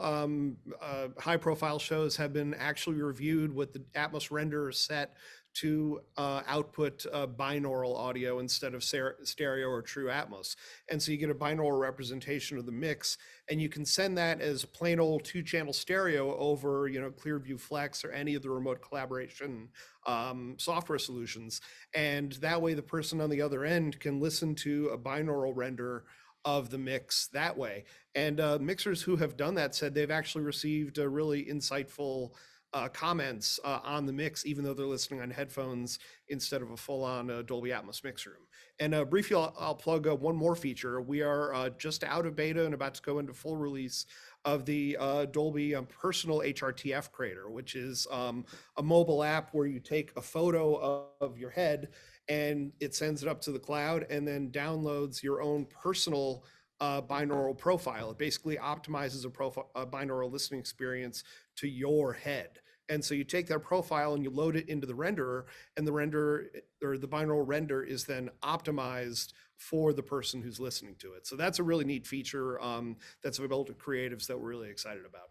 high-profile shows have been actually reviewed with the Atmos renderer set to output binaural audio instead of stereo or true Atmos. And so you get a binaural representation of the mix, and you can send that as plain old 2-channel stereo over, Clearview Flex or any of the remote collaboration software solutions. And that way the person on the other end can listen to a binaural render of the mix that way. And mixers who have done that said they've actually received really insightful comments on the mix, even though they're listening on headphones instead of a full-on Dolby Atmos mix room. And briefly, I'll plug one more feature. We are just out of beta and about to go into full release of the Dolby Personal HRTF Creator, which is a mobile app where you take a photo of your head and it sends it up to the cloud and then downloads your own personal binaural profile. It basically optimizes a binaural listening experience to your head. And so you take that profile and you load it into the renderer, and the binaural render is then optimized for the person who's listening to it. So that's a really neat feature that's available to creatives that we're really excited about.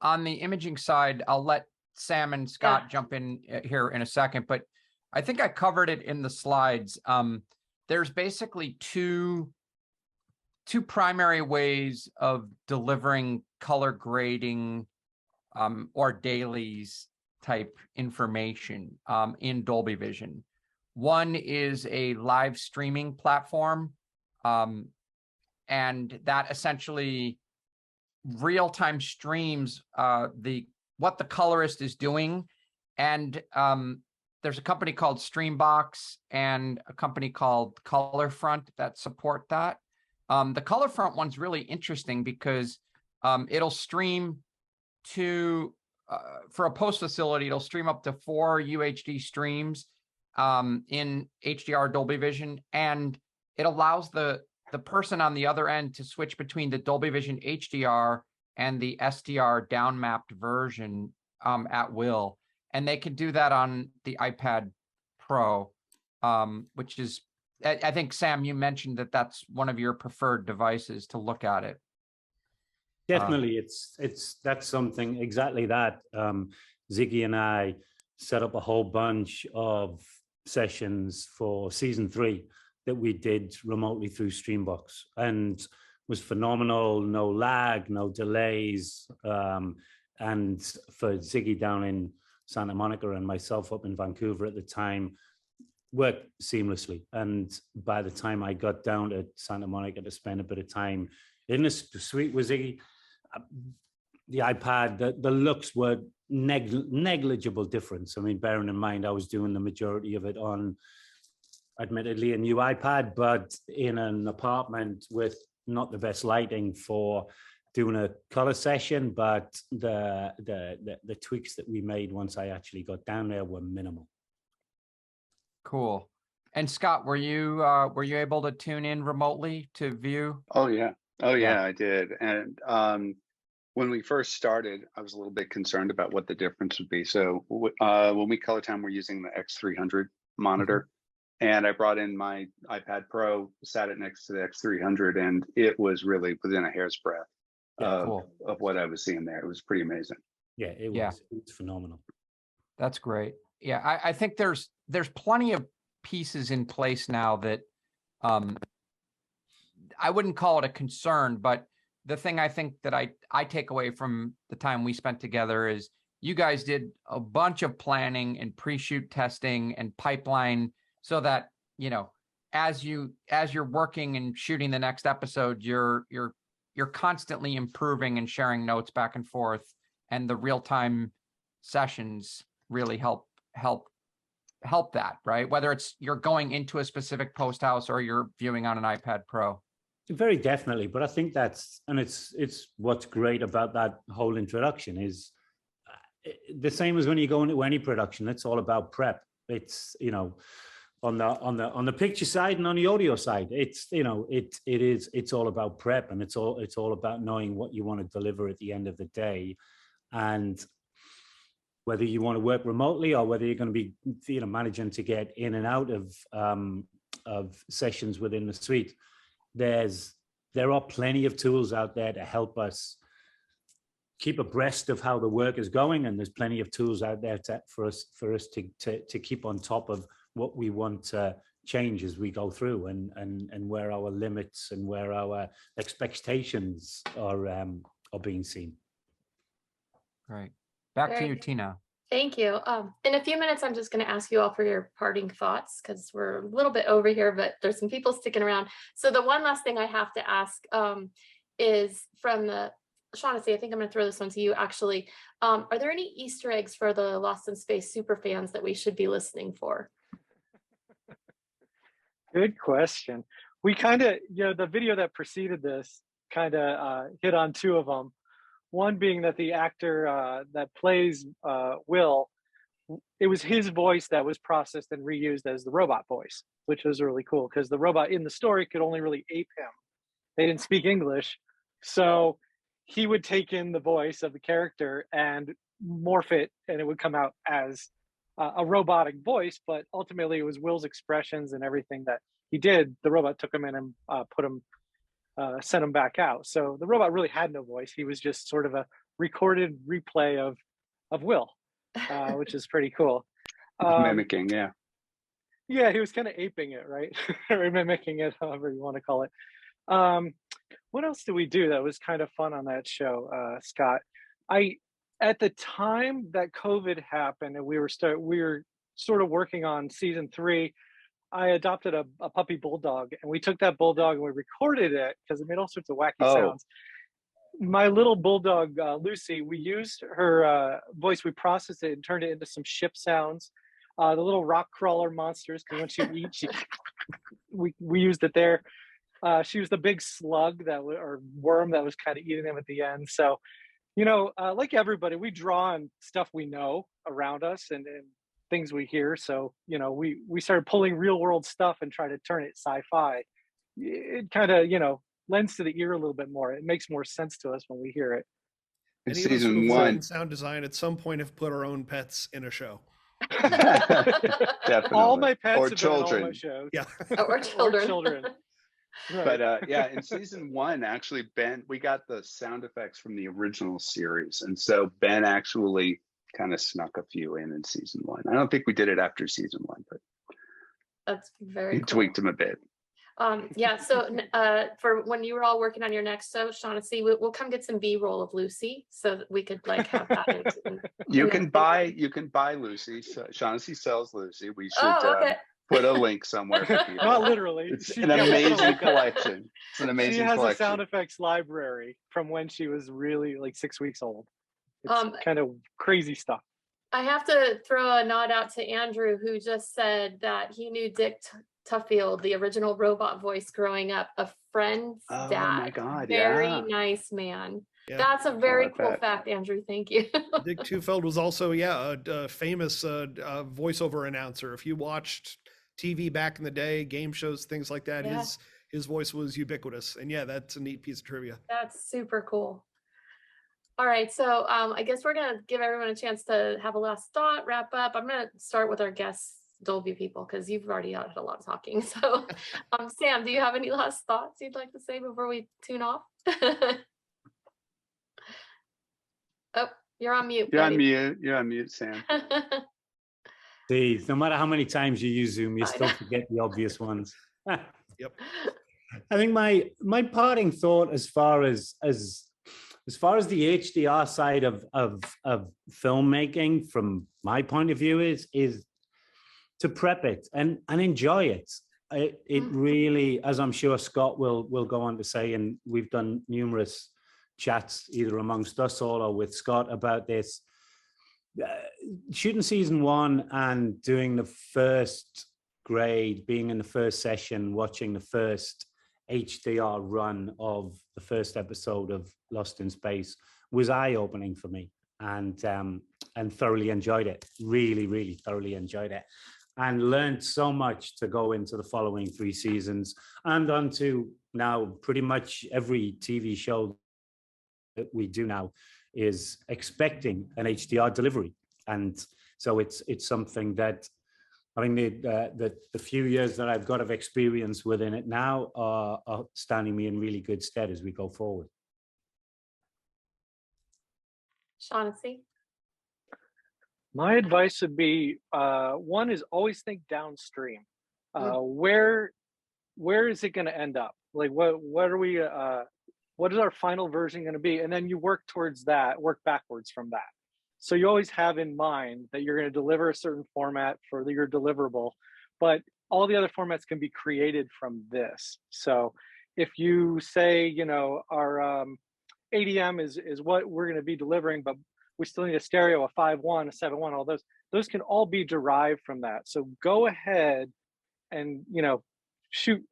On the imaging side, I'll let Sam and Scott jump in here in a second, but I think I covered it in the slides. There's basically two primary ways of delivering color grading or dailies type information in Dolby Vision. One is a live streaming platform, and that essentially real-time streams what the colorist is doing. And there's a company called Streambox and a company called Colorfront that support that. The Colorfront one's really interesting because it'll stream to, for a post facility, it'll stream up to 4 UHD streams in HDR Dolby Vision, and it allows the person on the other end to switch between the Dolby Vision HDR and the SDR downmapped version at will. And they can do that on the iPad Pro, which is, I think, Sam, you mentioned that that's one of your preferred devices to look at it. Definitely, that's something exactly that. Ziggy and I set up a whole bunch of sessions for season 3 that we did remotely through Streambox, and was phenomenal. No lag, no delays, and for Ziggy down in Santa Monica and myself up in Vancouver at the time, worked seamlessly. And by the time I got down to Santa Monica to spend a bit of time in the suite with Ziggy, the iPad, the looks were negligible difference. I mean, bearing in mind, I was doing the majority of it on, admittedly, a new iPad, but in an apartment with not the best lighting for doing a color session. But the tweaks that we made once I actually got down there were minimal. Cool. And Scott, were you able to tune in remotely to view? Oh yeah, I did. And when we first started, I was a little bit concerned about what the difference would be. So when we color time, we're using the X300 monitor, and I brought in my iPad Pro, sat it next to the X300, and it was really within a hair's breadth of what I was seeing there. It was pretty amazing. Yeah, it was. It's phenomenal. That's great. Yeah, I think there's plenty of pieces in place now that I wouldn't call it a concern, but the thing I think that I take away from the time we spent together is you guys did a bunch of planning and pre-shoot testing and pipeline so that, as you're working and shooting the next episode, you're constantly improving and sharing notes back and forth, and the real-time sessions really help that, right? Whether it's you're going into a specific post house or you're viewing on an iPad Pro. Very definitely, but I think it's what's great about that whole introduction is the same as when you go into any production. It's all about prep. It's on the picture side and on the audio side. It's, you know, it's all about prep, and it's all about knowing what you want to deliver at the end of the day, and whether you want to work remotely or whether you're going to be, you know, managing to get in and out of sessions within the suite. There are plenty of tools out there to help us keep abreast of how the work is going, and there's plenty of tools out there for us to keep on top of what we want to change as we go through, and where our limits and where our expectations are being seen. Right. Back to you, Tina. Thank you. In a few minutes, I'm just going to ask you all for your parting thoughts, because we're a little bit over here, but there's some people sticking around. So the one last thing I have to ask is from the Shaughnessy, I think I'm going to throw this one to you, actually. Are there any Easter eggs for the Lost in Space super fans that we should be listening for? Good question. We kind of, you know, the video that preceded this kind of hit on two of them. One being that the actor that plays Will, it was his voice that was processed and reused as the robot voice, which was really cool because the robot in the story could only really ape him. They didn't speak English. So he would take in the voice of the character and morph it, and it would come out as a robotic voice, but ultimately it was Will's expressions and everything that he did. The robot took him in and sent him back out. So the robot really had no voice. He was just sort of a recorded replay of Will, which is pretty cool. Mimicking, yeah. Yeah, he was kind of aping it, right? Or mimicking it, however you want to call it. What else did we do that was kind of fun on that show, Scott? At the time that COVID happened and we were sort of working on season 3, I adopted a puppy bulldog, and we took that bulldog and we recorded it because it made all sorts of wacky sounds. My little bulldog, Lucy, we used her voice, we processed it and turned it into some ship sounds. The little rock crawler monsters, because when she would eat, we used it there. She was the big slug or worm that was kind of eating them at the end. So, you know, like everybody, we draw on stuff we know around us and things we hear. So, you know, we started pulling real world stuff and try to turn it sci-fi. It kind of, you know, lends to the ear a little bit more. It makes more sense to us when we hear it. In Any of us season who've worked 1, in sound design at some point have put our own pets in a show. definitely. All my pets or have children. been in all my shows. Yeah. Or children. Or children. Right. But yeah, in season 1, actually, Ben, we got the sound effects from the original series, and so Ben actually kind of snuck a few in season 1. I don't think we did it after season 1, but that's very he cool. tweaked them a bit. Yeah, so for when you were all working on your next show, Shaughnessy, we'll come get some B-roll of Lucy so that we could like have that. You can buy Lucy. So Shaughnessy sells Lucy. We should okay. put a link somewhere for people. Not literally. It's an amazing collection. It's an amazing collection. She has a sound effects library from when she was really like 6 weeks old. It's kind of crazy stuff. I have to throw a nod out to Andrew, who just said that he knew Dick Tuffield, the original robot voice, growing up, a friend's dad. Oh my God, very nice man. Yeah. That's a very cool fact, Andrew. Thank you. Dick Tufeld was also, a famous voiceover announcer. If you watched TV back in the day, game shows, things like that, his voice was ubiquitous. And yeah, that's a neat piece of trivia. That's super cool. All right, so I guess we're gonna give everyone a chance to have a last thought, wrap up. I'm gonna start with our guests, Dolby people, because you've already had a lot of talking. So Sam, do you have any last thoughts you'd like to say before we tune off? Oh, you're on mute. You're on mute. You're on mute, Sam. See, no matter how many times you use Zoom, you still forget the obvious ones. Yep. I think my parting thought as far as the HDR side of filmmaking, from my point of view, is to prep it and enjoy it. It really, as I'm sure Scott will go on to say, and we've done numerous chats either amongst us all or with Scott about this, shooting season 1 and doing the first grade, being in the first session, watching the first HDR run of the first episode of Lost in Space was eye-opening for me, and thoroughly enjoyed it. Really, really thoroughly enjoyed it. and learned so much to go into the following 3 seasons and onto now pretty much every TV show that we do now is expecting an HDR delivery. And so it's something that, I mean, the few years that I've got of experience within it now are standing me in really good stead as we go forward. Shaughnessy? My advice would be, one is always think downstream. Where is it going to end up? Like, what are we? What is our final version going to be? And then you work towards that, work backwards from that. So you always have in mind that you're going to deliver a certain format for your deliverable, but all the other formats can be created from this. So if you say, you know, our ADM is what we're going to be delivering, but we still need a stereo, a 5.1, a 7.1, all those can all be derived from that. So go ahead and, you know,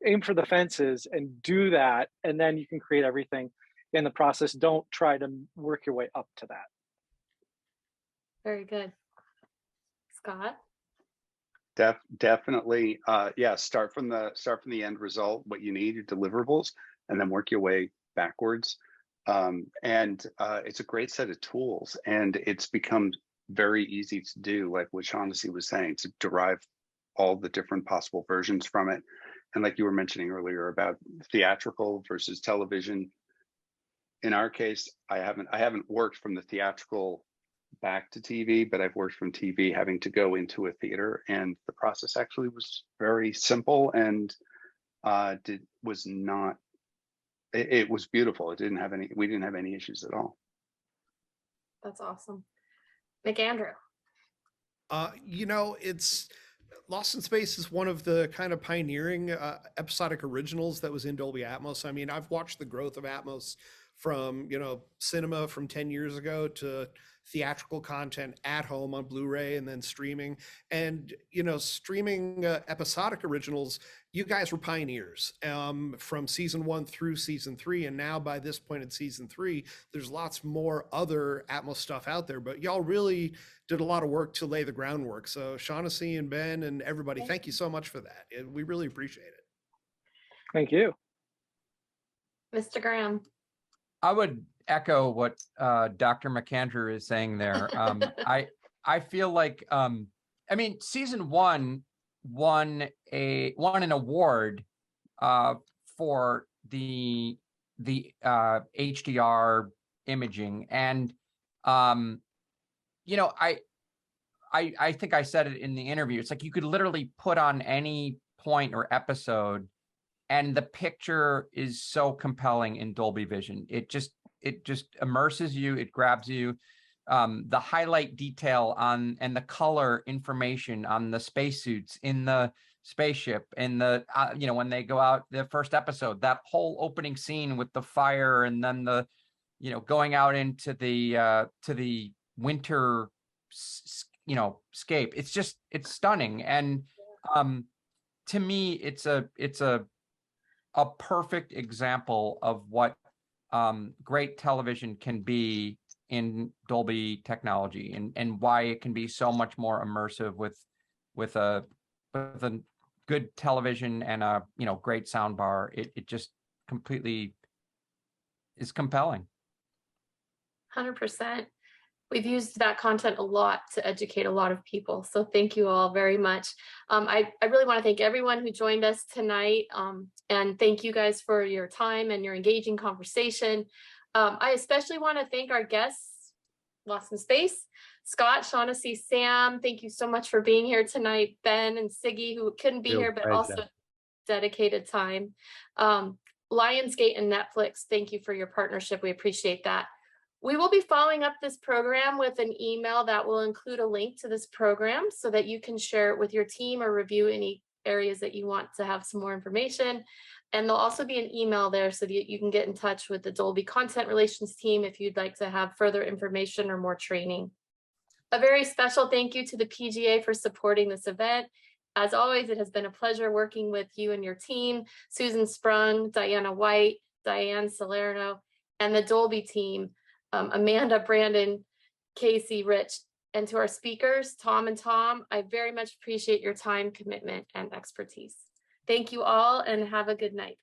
aim for the fences and do that. And then you can create everything in the process. Don't try to work your way up to that. Very good. Scott? Definitely. Yeah. Start from the end result, what you need, your deliverables, and then work your way backwards. It's a great set of tools, and it's become very easy to do, like what Shaughnessy was saying, to derive all the different possible versions from it. And like you were mentioning earlier about theatrical versus television. In our case, I haven't worked from the theatrical back to TV, but I've worked from TV having to go into a theater, and the process actually was very simple and it was beautiful. We didn't have any issues at all. That's awesome. McAndrew? You know, it's Lost in Space is one of the kind of pioneering episodic originals that was in Dolby Atmos. I mean, I've watched the growth of Atmos from, you know, cinema from 10 years ago to theatrical content at home on Blu-ray and then streaming. And, you know, streaming episodic originals, you guys were pioneers from season 1 through season 3. And now by this point in season 3, there's lots more other Atmos stuff out there, but y'all really did a lot of work to lay the groundwork. So Shaughnessy and Ben and everybody, thank you so much for that. We really appreciate it. Thank you. Mr. Graham? I would echo what Dr. McAndrew is saying there. I feel like, I mean, season 1 won an award for the HDR imaging, and you know, I think I said it in the interview. It's like you could literally put on any point or episode, and the picture is so compelling in Dolby Vision. It just immerses you. It grabs you. The highlight detail and the color information on the spacesuits in the spaceship, and the you know, when they go out, the first episode, that whole opening scene with the fire, and then the, you know, going out into the winter, you know, scape. It's stunning. And to me, it's a perfect example of what great television can be in Dolby technology, and why it can be so much more immersive with a good television and a, you know, great sound bar. It just completely is compelling. 100%. We've used that content a lot to educate a lot of people. So thank you all very much. I really want to thank everyone who joined us tonight. And thank you guys for your time and your engaging conversation. I especially want to thank our guests, Lost in Space, Scott, Shaughnessy, Sam. Thank you so much for being here tonight. Ben and Siggy, who couldn't be here, but also dedicated time. Lionsgate and Netflix, thank you for your partnership. We appreciate that. We will be following up this program with an email that will include a link to this program so that you can share it with your team or review any areas that you want to have some more information. And there'll also be an email there so that you can get in touch with the Dolby Content Relations team if you'd like to have further information or more training. A very special thank you to the PGA for supporting this event. As always, it has been a pleasure working with you and your team, Susan Sprung, Diana White, Diane Salerno, and the Dolby team. Amanda, Brandon, Casey, Rich, And to our speakers, Tom and Tom, I very much appreciate your time, commitment, and expertise. Thank you all and have a good night.